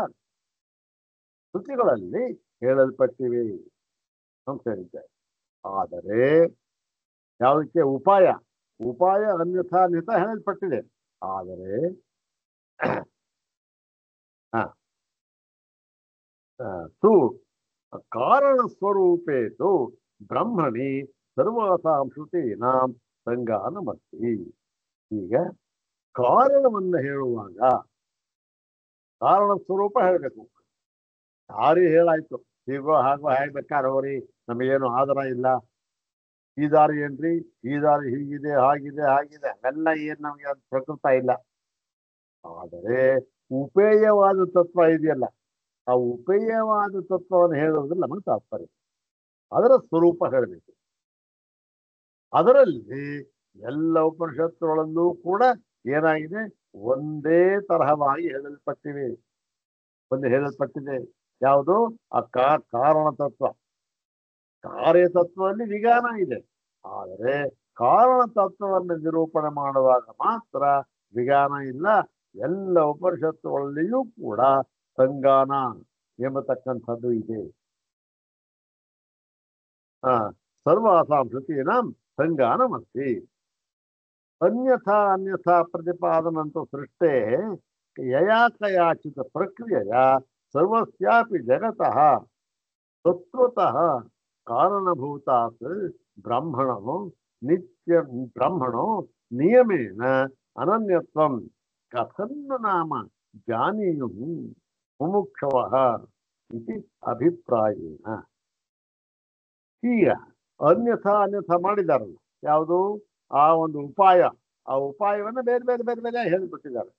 ಶ್ರುತಿಗಳಲ್ಲಿ ಹೇಳಲ್ಪಟ್ಟಿವೆ ಅಂತ ಹೇಳಿದ್ದಾರೆ. ಆದರೆ ಯಾವುದಕ್ಕೆ ಉಪಾಯ ಅನ್ಯಥಾ ಹೇಳಲ್ಪಟ್ಟಿದೆ. ಆದರೆ ಕಾರಣ ಸ್ವರೂಪೇತು ಬ್ರಹ್ಮಣಿ ಸರ್ವಾಸಾಂ ಶ್ರುತೀನಾಂ ಸಂಗಾನಮಸ್ತಿ. ಈಗ ಕಾರಣವನ್ನು ಹೇಳುವಾಗ ಕಾರಣ ಸ್ವರೂಪ ಹೇಳ್ಬೇಕು. ದಾರಿ ಹೇಳಾಯ್ತು, ಹೀಗೋ ಹಾಗೋ ಹೇಳ್ಬೇಕಾದ್ರೆ ಹೋರಿ ನಮಗೇನು ಆಧಾರ ಇಲ್ಲ, ಈ ದಾರಿ ಏನ್ರಿ, ಈ ದಾರಿ ಹೀಗಿದೆ ಹಾಗಿದೆ ಹಾಗಿದೆ ಅವೆಲ್ಲ ಏನ್ ನಮ್ಗೆ ಅದು ಪ್ರಕೃತ ಇಲ್ಲ. ಆದರೆ ಉಪೇಯವಾದ ತತ್ವ ಇದೆಯಲ್ಲ, ಆ ಉಪೇಯವಾದ ತತ್ವವನ್ನು ಹೇಳೋದ್ರಲ್ಲಿ ನಮಗೆ ತಾತ್ಪರ್ಯ. ಅದರ ಸ್ವರೂಪ ಹೇಳಬೇಕು. ಅದರಲ್ಲಿ ಎಲ್ಲ ಉಪನಿಷತ್ತುಗಳಲ್ಲೂ ಕೂಡ ಏನಾಗಿದೆ, ಒಂದೇ ತರಹವಾಗಿ ಹೇಳಲ್ಪಟ್ಟಿದೆ. ಯಾವುದು? ಆ ಕಾರಣ ತತ್ವ. ಕಾರ್ಯತತ್ವದಲ್ಲಿ ವಿಜ್ಞಾನ ಇದೆ, ಆದರೆ ಕಾರಣ ತತ್ವವನ್ನು ನಿರೂಪಣೆ ಮಾಡುವಾಗ ಮಾತ್ರ ವಿಜ್ಞಾನ ಇಲ್ಲ. ಎಲ್ಲ ಉಪನಿಷತ್ತುಗಳಲ್ಲಿಯೂ ಕೂಡ ಸಂಗಾನ ಎಂಬತಕ್ಕಂಥದ್ದು ಇದೆ. ಸರ್ವಾಸಾಂ ಶ್ರುತೀನಾಂ ಸಂಗಾನಮಸ್ತಿ. ಅನ್ಯಥಾ ಪ್ರತಿಪಾದನಂತೂ ಸೃಷ್ಟೇ ಯಯಾ ಕಯಾಚಿತ ಪ್ರಕ್ರಿಯೆಯ ಸರ್ವಸ್ಯಾಪಿ ಜಗತಃ ತತ್ವತಃ ಕಾರಣಭೂತಾತ್ ಬ್ರಹ್ಮಣೋ ನಿಯಮೇನ ಅನನ್ಯತ್ವಂ ಕಥನ್ನ ನಾಮ ಜಾನೀಯು ಮುಮುಕ್ಷವಃ ಇತಿ ಅಭಿಪ್ರಾಯೇನ. ಈಗ ಅನ್ಯಥಾ ಮಾಡಿದಾರಲ್ಲ, ಯಾವುದು? ಆ ಒಂದು ಉಪಾಯ, ಆ ಉಪಾಯವನ್ನು ಬೇರೆ ಬೇರೆ ಬೇರೆ ಬೇರೆ ಹೇಳಿಬಿಟ್ಟಿದ್ದಾರೆ.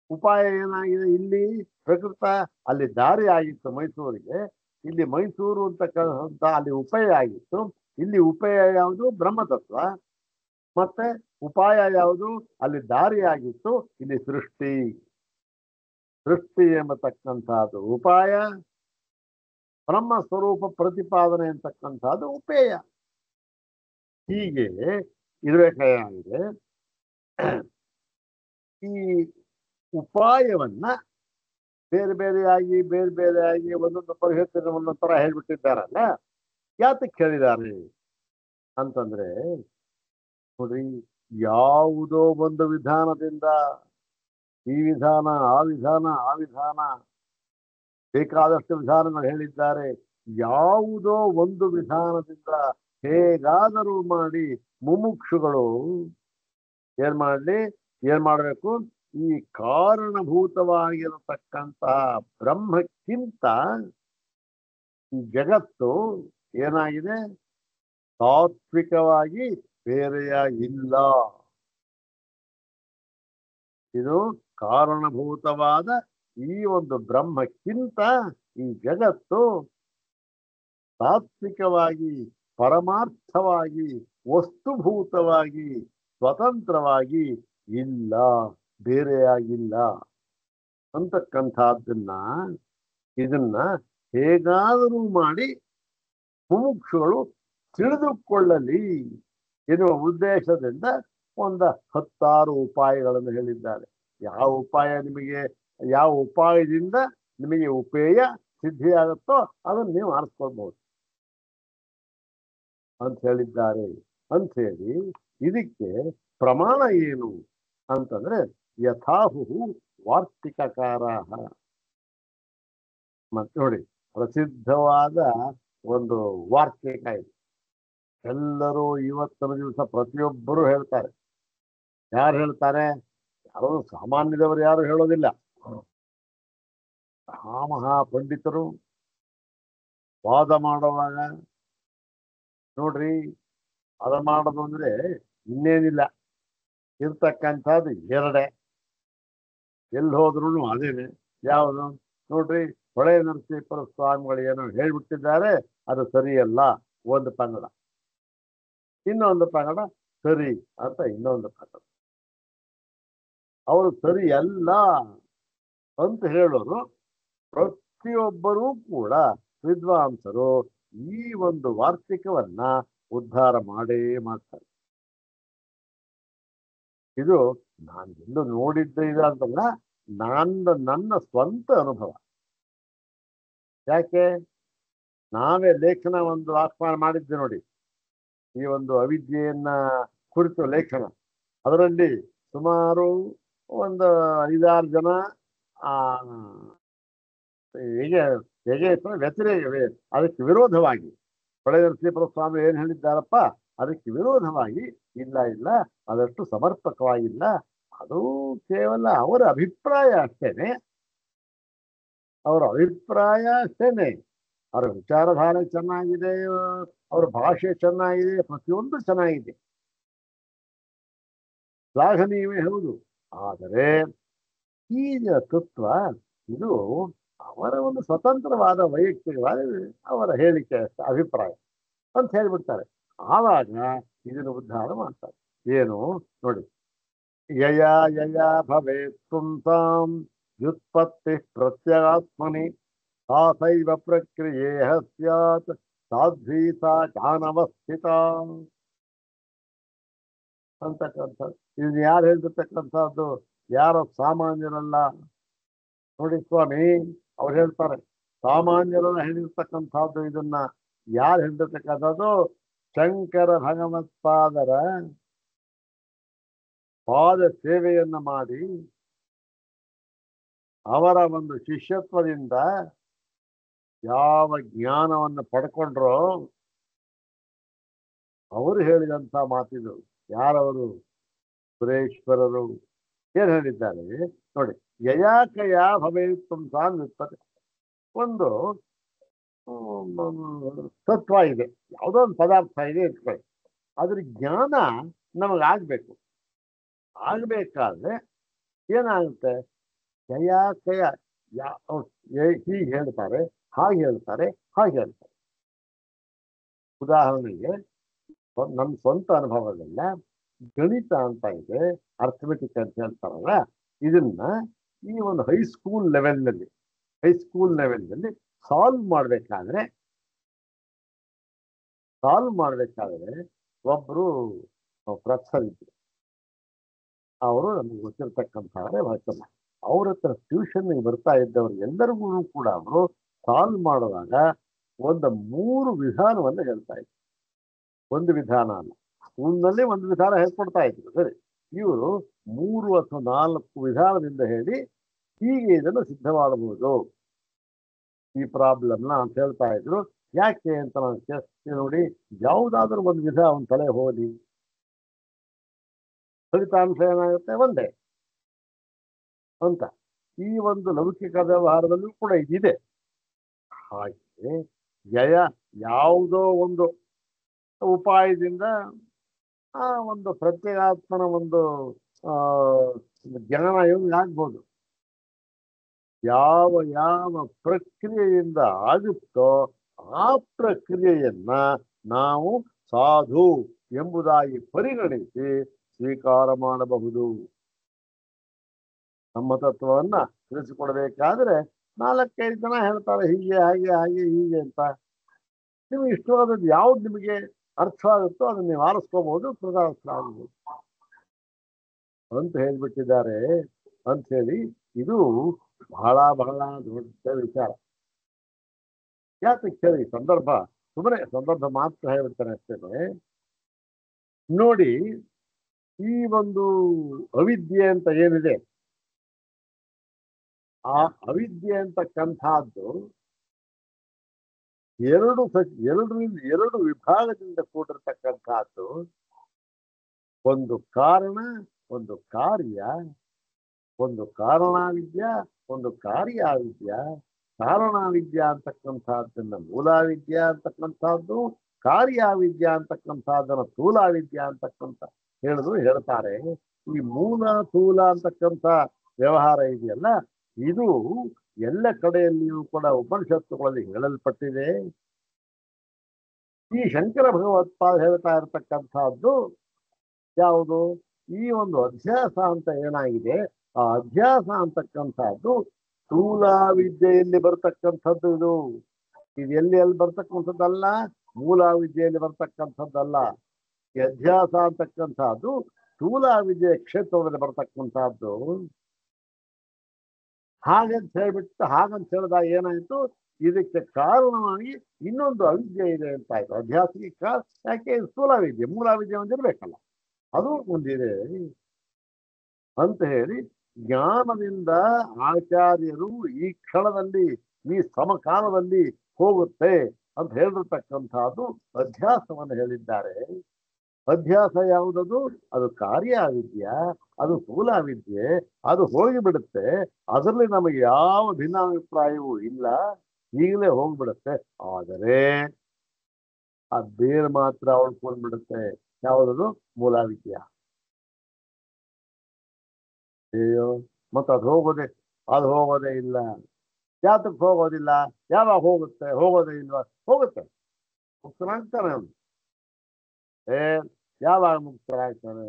ಉಪಾಯ ಏನಾಗಿದೆ? ಇಲ್ಲಿ ಪ್ರಕೃತ, ಅಲ್ಲಿ ದಾರಿ ಆಗಿತ್ತು ಮೈಸೂರಿಗೆ, ಇಲ್ಲಿ ಮೈಸೂರು ಅಂತಕ್ಕಂಥ ಅಲ್ಲಿ ಉಪಾಯ ಆಗಿತ್ತು. ಇಲ್ಲಿ ಉಪಾಯ ಯಾವುದು? ಬ್ರಹ್ಮತತ್ವ. ಮತ್ತೆ ಉಪಾಯ ಯಾವುದು? ಅಲ್ಲಿ ದಾರಿ ಆಗಿತ್ತು, ಇಲ್ಲಿ ಸೃಷ್ಟಿ ಎಂಬತಕ್ಕಂಥದ್ದು ಉಪಾಯ, ಬ್ರಹ್ಮ ಸ್ವರೂಪ ಪ್ರತಿಪಾದನೆ ಅಂತಕ್ಕಂಥದ್ದು ಉಪೇಯ. ಹೀಗೆ ಇರಬೇಕಾಗಿದೆ. ಈ ಉಪಾಯವನ್ನ ಬೇರೆ ಬೇರೆಯಾಗಿ ಒಂದೊಂದು ಪರಿಹರಿಸಿದ ಒಂದೊಂದು ತರ ಹೇಳ್ಬಿಟ್ಟಿದ್ದಾರಲ್ಲ, ಯಾತಕ್ಕೆ ಹೇಳಿದ್ದಾರೆ ಅಂತಂದ್ರೆ, ನೋಡ್ರಿ, ಯಾವುದೋ ಒಂದು ವಿಧಾನದಿಂದ ಈ ವಿಧಾನ ಆ ವಿಧಾನ ಬೇಕಾದಷ್ಟು ವಿಧಾನಗಳು ಹೇಳಿದ್ದಾರೆ. ಯಾವುದೋ ಒಂದು ವಿಧಾನದಿಂದ ಹೇಗಾದರೂ ಮಾಡಿ ಮುಮುಕ್ಷುಗಳು ಏನ್ ಮಾಡ್ಬೇಕು? ಈ ಕಾರಣಭೂತವಾಗಿರತಕ್ಕಂತಹ ಬ್ರಹ್ಮಕ್ಕಿಂತ ಈ ಜಗತ್ತು ಏನಾಗಿದೆ? ತಾತ್ವಿಕವಾಗಿ ಬೇರೆಯಾಗಿಲ್ಲ. ಇದು ಕಾರಣಭೂತವಾದ ಈ ಒಂದು ಬ್ರಹ್ಮಕ್ಕಿಂತ ಈ ಜಗತ್ತು ತಾತ್ವಿಕವಾಗಿ, ಪರಮಾರ್ಥವಾಗಿ, ವಸ್ತುಭೂತವಾಗಿ, ಸ್ವತಂತ್ರವಾಗಿ ಇಲ್ಲ, ಬೇರೆಯಾಗಿಲ್ಲ ಅಂತಕ್ಕಂಥದ್ದನ್ನ ಇದನ್ನ ಹೇಗಾದರೂ ಮಾಡಿ ಮುಮುಕ್ಷುಗಳು ತಿಳಿದುಕೊಳ್ಳಲಿ ಎನ್ನುವ ಉದ್ದೇಶದಿಂದ ಒಂದು 10 ಉಪಾಯಗಳನ್ನು ಹೇಳಿದ್ದಾರೆ. ಯಾವ ಉಪಾಯದಿಂದ ನಿಮಗೆ ಉಪೇಯ ಸಿದ್ಧಿಯಾಗುತ್ತೋ ಅದನ್ನು ನೀವು ಆರಿಸ್ಕೊಳ್ಬಹುದು ಅಂತ ಹೇಳಿದ್ದಾರೆ. ಅಂಥೇಳಿ ಇದಕ್ಕೆ ಪ್ರಮಾಣ ಏನು ಅಂತಂದ್ರೆ, ಯಥಾಹು ವಾರ್ತಿಕಕಾರ. ಮತ್ತೆ ನೋಡಿ, ಪ್ರಸಿದ್ಧವಾದ ಒಂದು ವಾರ್ತಿಕ ಇದೆ. ಎಲ್ಲರೂ ಇವತ್ತಿನ ದಿವಸ ಪ್ರತಿಯೊಬ್ಬರು ಹೇಳ್ತಾರೆ. ಯಾರು ಹೇಳ್ತಾರೆ? ಯಾರು ಸಾಮಾನ್ಯದವರು ಯಾರು ಹೇಳೋದಿಲ್ಲ. ಮಹಾ ಪಂಡಿತರು ವಾದ ಮಾಡುವಾಗ ನೋಡ್ರಿ, ವಾದ ಮಾಡೋದು ಅಂದ್ರೆ ಇನ್ನೇನಿಲ್ಲ, ಇರ್ತಕ್ಕಂಥದ್ದು ಎರಡೇ, ಎಲ್ಲಿ ಹೋದ್ರು ಅದೇನೆ. ಯಾವುದು? ನೋಡ್ರಿ, ಹೊಳೆ ನರಸೀಪುರ ಸ್ವಾಮಿಗಳು ಏನೋ ಹೇಳ್ಬಿಟ್ಟಿದ್ದಾರೆ, ಅದು ಸರಿಯಲ್ಲ ಒಂದು ಪಂಗಡ, ಇನ್ನೊಂದು ಪಂಗಡ ಸರಿ ಅಂತ ಇನ್ನೊಂದು ಪಂಗಡ. ಅವರು ಸರಿ ಅಲ್ಲ ಅಂತ ಹೇಳೋರು ಪ್ರತಿಯೊಬ್ಬರೂ ಕೂಡ ವಿದ್ವಾಂಸರು ಈ ಒಂದು ವಾರ್ತಿಕವನ್ನ ಉದ್ಧಾರ ಮಾಡೇ ಮಾಡ್ತಾರೆ. ಇದು ನಾನು ಎಲ್ಲೂ ನೋಡಿದ್ದೆ ಇದೆ ಅಂತಲ್ಲ, ನನ್ನ ಸ್ವಂತ ಅನುಭವ. ಯಾಕೆ? ನಾವೇ ಲೇಖನ ಒಂದು ಆಹ್ವಾನ ಮಾಡಿದ್ದೆ ನೋಡಿ, ಈ ಒಂದು ಅವಿದ್ಯೆಯನ್ನ ಕುರಿತು ಲೇಖನ. ಅದರಲ್ಲಿ ಸುಮಾರು ಒಂದು 5-6 ಜನ ಹೀಗೆ ಯಜೇಶ್ವರ ವ್ಯತಿರೇಕವೇ, ಅದಕ್ಕೆ ವಿರೋಧವಾಗಿ ಹೊಳೆನರಸೀಪುರ ಸ್ವಾಮಿ ಏನ್ ಹೇಳಿದ್ದಾರಪ್ಪ, ಅದಕ್ಕೆ ವಿರೋಧವಾಗಿ ಇಲ್ಲ ಇಲ್ಲ, ಅದಷ್ಟು ಸಮರ್ಪಕವಾಗಿಲ್ಲ, ಅದು ಕೇವಲ ಅವರ ಅಭಿಪ್ರಾಯ ಅಷ್ಟೇನೆ, ಅವರ ಅಭಿಪ್ರಾಯ ಅಷ್ಟೇನೆ. ಅವರ ವಿಚಾರಧಾರೆ ಚೆನ್ನಾಗಿದೆ, ಅವರ ಭಾಷೆ ಚೆನ್ನಾಗಿದೆ, ಪ್ರತಿಯೊಂದು ಚೆನ್ನಾಗಿದೆ, ಶ್ಲಾಘನೀಯವೇ ಹೌದು. ಆದರೆ ಈ ತತ್ವ ಇದು ಅವರ ಒಂದು ಸ್ವತಂತ್ರವಾದ ವೈಯಕ್ತಿಕವಾದ ಅವರ ಹೇಳಿಕೆ ಅಭಿಪ್ರಾಯ ಅಂತ ಹೇಳ್ಬಿಡ್ತಾರೆ. ಆವಾಗ ಇದನ್ನು ಉದ್ಧಾರ ಮಾಡ್ತಾರೆ. ಏನು ನೋಡಿ, ಯಯಾ ಯಯಾ ಭವೇತ್ ಪುಂಸಾಂ ವ್ಯುತ್ಪತ್ತಿ ಪ್ರತ್ಯಗಾತ್ಮನಿ ತಾಸೈವ ಪ್ರಕ್ರಿಯೆ ಸ್ಯಾತ್ ಸಾಧ್ವಿ ಸಾ ಜ್ಞಾನವಸ್ಥಿತ ಅಂತಕ್ಕಂಥದ್ದು. ಇದನ್ನ ಯಾರು ಹೇಳ್ತಿರ್ತಕ್ಕಂಥದ್ದು? ಯಾರೋ ಸಾಮಾನ್ಯರಲ್ಲ ನೋಡಿ ಸ್ವಾಮಿ, ಅವ್ರು ಹೇಳ್ತಾರೆ. ಸಾಮಾನ್ಯರನ್ನ ಹೇಳಿರ್ತಕ್ಕಂಥದ್ದು ಇದನ್ನ ಯಾರು ಹೇಳಿರ್ತಕ್ಕಂಥದ್ದು? ಶಂಕರ ಭಗವತ್ಪಾದರ ಪಾದ ಸೇವೆಯನ್ನ ಮಾಡಿ ಅವರ ಒಂದು ಶಿಷ್ಯತ್ವದಿಂದ ಯಾವ ಜ್ಞಾನವನ್ನು ಪಡ್ಕೊಂಡ್ರೋ ಅವರು ಹೇಳಿದಂತ ಮಾತಿದು. ಯಾರವರು? ಸುರೇಶ್ವರರು ಏನ್ ಹೇಳಿದ್ದಾರೆ ನೋಡಿ, ಯಯಾಕಯ ಭವೇತ್ ಪುಂಸಾಂ ವ್ಯುತ್ಪತ್ತಿ. ಒಂದು ತತ್ವ ಇದೆ, ಯಾವುದೋ ಒಂದು ಪದಾರ್ಥ ಇದೆ ಇಟ್ಕೊಳ್ಳಿ, ಅದ್ರ ಜ್ಞಾನ ನಮಗಾಗ್ಬೇಕು. ಆಗ್ಬೇಕಾದ್ರೆ ಏನಾಗುತ್ತೆ? ಯಯಾಕಯ ಹೀಗೆ ಹೇಳ್ತಾರೆ, ಹಾಗೆ ಹೇಳ್ತಾರೆ, ಹಾಗೆ ಹೇಳ್ತಾರೆ. ಉದಾಹರಣೆಗೆ ನಮ್ಮ ಸ್ವಂತ ಅನುಭವದಲ್ಲ, ಗಣಿತ ಅಂತ ಇದೆ, ಅರ್ಥಮೆಟಿಕ್ ಅಂತ ಹೇಳ್ತಾರಲ್ಲ, ಇದನ್ನ ಈ ಒಂದು ಹೈಸ್ಕೂಲ್ ಲೆವೆಲ್ನಲ್ಲಿ ಸಾಲ್ವ್ ಮಾಡ್ಬೇಕಾದ್ರೆ ಒಬ್ರು ಪ್ರೊಫೆಸರ್ ಇದ್ರು. ಅವರು ನಮ್ಗೆ ಗೊತ್ತಿರ್ತಕ್ಕಂಥವ್ರೆ ಭಾಷಣ. ಅವ್ರ ಹತ್ರ ಟ್ಯೂಷನ್ ಬರ್ತಾ ಇದ್ದವ್ರು ಎಲ್ಲರಿಗೂ ಕೂಡ ಅವರು ಸಾಲ್ವ್ ಮಾಡುವಾಗ ಒಂದು 3 ವಿಧಾನವನ್ನು ಹೇಳ್ತಾ ಇದ್ರು. ಒಂದು ವಿಧಾನ ಅಲ್ಲ, ಸ್ಕೂಲ್ನಲ್ಲಿ ಒಂದು ವಿಧಾನ ಹೇಳ್ಕೊಡ್ತಾ ಇದ್ರು, ಸರಿ. ಇವರು 3 ಅಥವಾ 4 ವಿಧಾನದಿಂದ ಹೇಳಿ ಹೀಗೆ ಇದನ್ನು ಸಿದ್ಧ ಈ ಪ್ರಾಬ್ಲಮ್ನ ಅಂತ ಹೇಳ್ತಾ ಇದ್ರು. ಯಾಕೆ ಅಂತ ನಾನು ನೋಡಿ, ಯಾವುದಾದ್ರೂ ಒಂದು ವಿಧ ಅವನ ತಲೆ ಹೋಗಿ ಫಲಿತಾಂಶ ಏನಾಗುತ್ತೆ ಒಂದೇ ಅಂತ. ಈ ಒಂದು ಲೌಕಿಕ ವ್ಯವಹಾರದಲ್ಲೂ ಕೂಡ ಇದಿದೆ. ಹಾಗೆ ಯಾವುದೋ ಒಂದು ಉಪಾಯದಿಂದ ಆ ಒಂದು ಪ್ರತ್ಯೇಗಾತ್ಮನ ಒಂದು ಜ್ಞಾನ ಆಗ್ಬೋದು. ಯಾವ ಪ್ರಕ್ರಿಯೆಯಿಂದ ಆಗುತ್ತೋ ಆ ಪ್ರಕ್ರಿಯೆಯನ್ನ ನಾವು ಸಾಧು ಎಂಬುದಾಗಿ ಪರಿಗಣಿಸಿ ಸ್ವೀಕಾರ ಮಾಡಬಹುದು. ನಮ್ಮ ತತ್ವವನ್ನ ತಿಳಿಸಿಕೊಡ್ಬೇಕಾದ್ರೆ 4-5 ಜನ ಹೇಳ್ತಾರೆ ಹೀಗೆ ಹಾಗೆ ಹಾಗೆ ಹೀಗೆ ಅಂತ. ನೀವು ಇಷ್ಟವಾದದ್ದು ಯಾವ್ದು ನಿಮಗೆ ಅರ್ಥವಾಗುತ್ತೋ ಅದನ್ನ ನೀವು ಆರಿಸ್ಕೋಬಹುದು, ಕೃತಾರ್ಥರಾಗಬಹುದು ಅಂತ ಹೇಳ್ಬಿಟ್ಟಿದ್ದಾರೆ. ಅಂತ ಹೇಳಿ ಇದು ಬಹಳ ದೊಡ್ಡ ವಿಚಾರ. ಯಾಕೆ ಕೇಳಿ, ಸುಮ್ಮನೆ ಸಂದರ್ಭ ಮಾತ್ರ ಹೇಳ್ಬಿಡ್ತಾನೆ ಅಷ್ಟೇ. ನೋಡಿ, ಈ ಒಂದು ಅವಿದ್ಯೆ ಅಂತ ಏನಿದೆ, ಆ ಅವಿದ್ಯೆ ಅಂತಕ್ಕಂಥದ್ದು ಎರಡು ವಿಭಾಗದಿಂದ ಕೂಡಿರ್ತಕ್ಕಂಥದ್ದು. ಒಂದು ಕಾರಣ, ಒಂದು ಕಾರ್ಯ. ಒಂದು ಕಾರಣಾವಿದ್ಯ, ಒಂದು ಕಾರ್ಯಾವಿದ್ಯ. ಕಾರಣಾವಿದ್ಯ ಅಂತಕ್ಕಂಥದ್ದನ್ನ ಮೂಲಾವಿದ್ಯ ಅಂತಕ್ಕಂಥದ್ದು, ಕಾರ್ಯಾವಿದ್ಯ ಅಂತಕ್ಕಂಥದ್ದನ್ನ ಸ್ಥೂಲಾವಿದ್ಯ ಅಂತಕ್ಕಂಥ ಹೇಳ್ತಾರೆ. ಈ ಮೂಲ ಸ್ಥೂಲ ಅಂತಕ್ಕಂಥ ವ್ಯವಹಾರ ಇದೆಯಲ್ಲ, ಇದು ಎಲ್ಲ ಕಡೆಯಲ್ಲಿಯೂ ಕೂಡ ಉಪನಿಷತ್ತುಗಳಲ್ಲಿ ಹೇಳಲ್ಪಟ್ಟಿದೆ. ಈ ಶಂಕರ ಭಗವತ್ಪಾದ ಹೇಳ್ತಾ ಇರತಕ್ಕಂಥದ್ದು ಯಾವುದು? ಈ ಒಂದು ಅಧ್ಯಾಸ ಅಂತ ಏನಾಗಿದೆ, ಆ ಅಧ್ಯಾಸ ಅಂತಕ್ಕಂಥದ್ದು ಸ್ಥೂಲಾವಿದ್ಯೆಯಲ್ಲಿ ಬರ್ತಕ್ಕಂಥದ್ದು. ಇದು ಎಲ್ಲಿ ಬರ್ತಕ್ಕಂಥದ್ದಲ್ಲ, ಮೂಲಾವಿದ್ಯೆಯಲ್ಲಿ ಬರ್ತಕ್ಕಂಥದ್ದಲ್ಲ. ಈ ಅಧ್ಯಾಸ ಅಂತಕ್ಕಂಥದ್ದು ಸ್ಥೂಲಾವಿದ್ಯೆಯ ಕ್ಷೇತ್ರದಲ್ಲಿ ಬರ್ತಕ್ಕಂಥದ್ದು. ಹಾಗಂತ ಹೇಳಿದಾಗ ಏನಾಯ್ತು, ಇದಕ್ಕೆ ಕಾರಣವಾಗಿ ಇನ್ನೊಂದು ಅವಿದ್ಯೆ ಇದೆ ಅಂತ ಆಯ್ತು. ಅಧ್ಯಾಸಕ್ಕೆ ಯಾಕೆ? ಸ್ಥೂಲಾವಿದ್ಯೆ, ಮೂಲಾವಿದ್ಯೆ ಒಂದಿರ್ಬೇಕಲ್ಲ, ಅದು ಒಂದಿದೆ ಅಂತ ಹೇಳಿ ಜ್ಞಾನದಿಂದ ಆಚಾರ್ಯರು ಈ ಕ್ಷಣದಲ್ಲಿ ಈ ಸಮಕಾಲದಲ್ಲಿ ಹೋಗುತ್ತೆ ಅಂತ ಹೇಳಿರ್ತಕ್ಕಂಥದ್ದು ಅಧ್ಯಾಸವನ್ನು ಹೇಳಿದ್ದಾರೆ. ಅಧ್ಯಾಸ ಯಾವುದದು? ಅದು ಕಾರ್ಯ ಅವಿದ್ಯ, ಅದು ಸ್ಥೂಲ ವಿದ್ಯೆ, ಅದು ಹೋಗಿಬಿಡುತ್ತೆ. ಅದರಲ್ಲಿ ನಮಗೆ ಯಾವ ಭಿನ್ನಾಭಿಪ್ರಾಯವೂ ಇಲ್ಲ, ಈಗಲೇ ಹೋಗ್ಬಿಡುತ್ತೆ. ಆದರೆ ಆ ಬೇರೆ ಮಾತ್ರ ಉಳ್ಕೊಂಡ್ಬಿಡುತ್ತೆ. ಯಾವುದದು? ಮೂಲ ವಿದ್ಯ. ಅಯ್ಯೋ, ಮತ್ತೆ ಅದು ಹೋಗೋದೇ ಇಲ್ಲ. ಯಾತಕ್ಕೆ ಹೋಗೋದಿಲ್ಲ? ಯಾವಾಗ ಹೋಗುತ್ತೆ? ಹೋಗೋದೇ ಇಲ್ವಾ? ಹೋಗುತ್ತೆ. ಮುಕ್ತನಾಗ್ತಾನೆ ಅವನು. ಏ ಯಾವಾಗ ಮುಕ್ತರಾಗ್ತಾನೆ?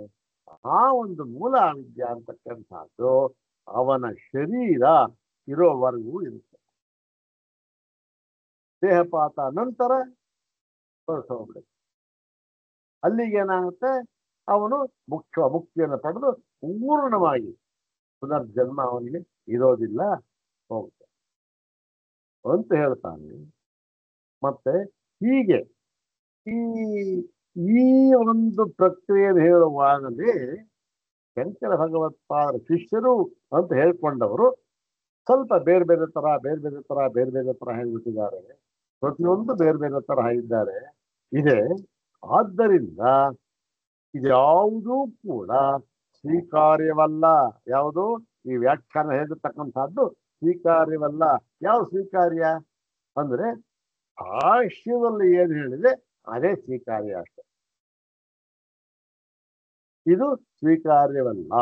ಆ ಒಂದು ಮೂಲ ವಿದ್ಯೆ ಅಂತಕ್ಕಂಥದ್ದು ಅವನ ಶರೀರ ಇರೋವರೆಗೂ ಇರುತ್ತೆ. ದೇಹಪಾತ ನಂತರ ಹೊರಟೋಗ್ಬಿಡುತ್ತೆ. ಅಲ್ಲಿಗೆ ಏನಾಗುತ್ತೆ? ಅವನು ಮುಕ್ತಿಯನ್ನು ಪಡೆದು ಪೂರ್ಣವಾಗಿ ಪುನರ್ಜನ್ಮ ಅವನಿಗೆ ಇರೋದಿಲ್ಲ, ಹೋಗುತ್ತೆ ಅಂತ ಹೇಳ್ತಾನೆ. ಮತ್ತೆ ಹೀಗೆ ಈ ಈ ಒಂದು ಪ್ರಕ್ರಿಯೆಯನ್ನು ಹೇಳುವಾಗಲೇ ಶಂಕರ ಭಗವತ್ಪಾದರ ಶಿಷ್ಯರು ಅಂತ ಹೇಳ್ಕೊಂಡವರು ಸ್ವಲ್ಪ ಬೇರೆ ಬೇರೆ ತರ ಹೇಳ್ಬಿಟ್ಟಿದ್ದಾರೆ. ಪ್ರತಿಯೊಂದು ಬೇರೆ ಬೇರೆ ತರ ಇದ್ದಾರೆ ಇದೆ. ಆದ್ದರಿಂದ ಇದ್ಯಾವುದೂ ಕೂಡ ಸ್ವೀಕಾರ್ಯವಲ್ಲ. ಯಾವುದು? ಈ ವ್ಯಾಖ್ಯಾನ ಹೇಳಿರ್ತಕ್ಕಂಥದ್ದು ಸ್ವೀಕಾರ್ಯವಲ್ಲ. ಯಾವ ಸ್ವೀಕಾರ್ಯ ಅಂದ್ರೆ ಭಾಷ್ಯದಲ್ಲಿ ಏನು ಹೇಳಿದೆ ಅದೇ ಸ್ವೀಕಾರ್ಯ ಅಷ್ಟೆ. ಇದು ಸ್ವೀಕಾರ್ಯವಲ್ಲ.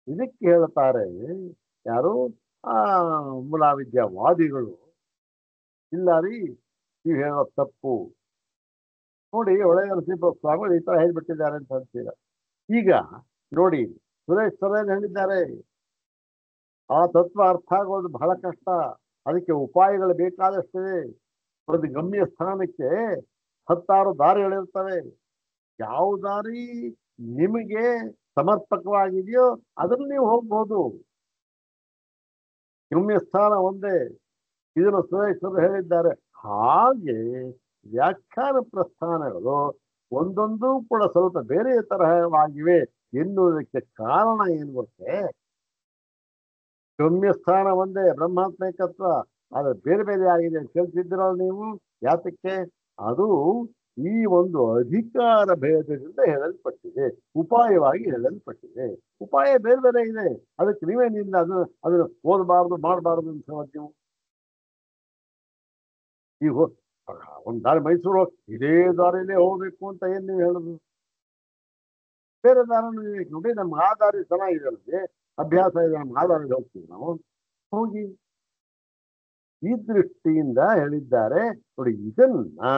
ಇದಕ್ಕೆ ಹೇಳ್ತಾರೆ ಯಾರು? ಮೂಲಾವಿದ್ಯಾವಾದಿಗಳು. ಇಲ್ಲ ರೀ, ನೀವು ಹೇಳೋ ತಪ್ಪು. ನೋಡಿ, ಒಳ್ಳೆಯ ನರಸಿಂಹ ಸ್ವಾಮಿಗಳು ಈ ತರ ಹೇಳ್ಬಿಟ್ಟಿದ್ದಾರೆ ಅಂತ ಅಂತೀರ. ಈಗ ನೋಡಿ, ಸುರೇಶ್ ಸರ್ ಏನ್ ಹೇಳಿದ್ದಾರೆ? ಆ ತತ್ವ ಅರ್ಥ ಆಗೋದು ಬಹಳ ಕಷ್ಟ. ಅದಕ್ಕೆ ಉಪಾಯಗಳು ಬೇಕಾದಷ್ಟಿದೆ. ಒಂದು ಗಮ್ಯ ಸ್ಥಾನಕ್ಕೆ 10 ದಾರಿಗಳಿರ್ತವೆ. ಯಾವ ದಾರಿ ನಿಮಗೆ ಸಮರ್ಪಕವಾಗಿದೆಯೋ ಅದನ್ನು ನೀವು ಹೋಗ್ಬೋದು. ಗಮ್ಯ ಸ್ಥಾನ ಒಂದೇ. ಇದನ್ನು ಸುರೇಶ್ವರು ಹೇಳಿದ್ದಾರೆ. ಹಾಗೆ ವ್ಯಾಖ್ಯಾನ ಪ್ರಸ್ಥಾನಗಳು ಒಂದೊಂದು ಕೂಡ ಸ್ವಲ್ಪ ಬೇರೆ ತರಹವಾಗಿವೆ ಎನ್ನುವುದಕ್ಕೆ ಕಾರಣ ಏನು ಗೊತ್ತೇ? ಗಮ್ಯ ಸ್ಥಾನ ಒಂದೇ, ಬ್ರಹ್ಮಾತ್ಮಕತ್ವ, ಆದ್ರೆ ಬೇರೆ ಬೇರೆ ಆಗಿದೆ ಅಂತ ಹೇಳ್ತಿದ್ದೀರಲ್ಲ ನೀವು. ಯಾತಕ್ಕೆ? ಅದು ಈ ಒಂದು ಅಧಿಕಾರ ಭೇದದಿಂದ ಹೇಳಲ್ಪಟ್ಟಿದೆ, ಉಪಾಯವಾಗಿ ಹೇಳಲ್ಪಟ್ಟಿದೆ. ಉಪಾಯ ಬೇರೆ ಬೇರೆ ಇದೆ. ಅದಕ್ಕೆ ನೀವೇನಿಲ್ಲ ಅದನ್ನು ಓದಬಾರ್ದು ಮಾಡಬಾರ್ದು ಅಂತ ನೀವು. ಈಗ ಒಂದ್ ದಾರಿ ಮೈಸೂರು ಇದೇ ದಾರಿಯಲ್ಲೇ ಹೋಗ್ಬೇಕು ಅಂತ ಏನ್ ನೀವು ಹೇಳುದು? ಬೇರೆ ದಾರಿನೂ ನೋಡಿ, ನಮ್ಗೆ ಆ ದಾರಿ ಚೆನ್ನಾಗಿದೆ ಅಲ್ವೇ, ಅಭ್ಯಾಸ ಇದೆ, ನಮ್ಗೆ ಆ ದಾರಿಯಲ್ಲಿ ಹೋಗ್ತೀವಿ ನಾವು. ಹೋಗಿ. ಈ ದೃಷ್ಟಿಯಿಂದ ಹೇಳಿದ್ದಾರೆ ನೋಡಿ. ಇದನ್ನ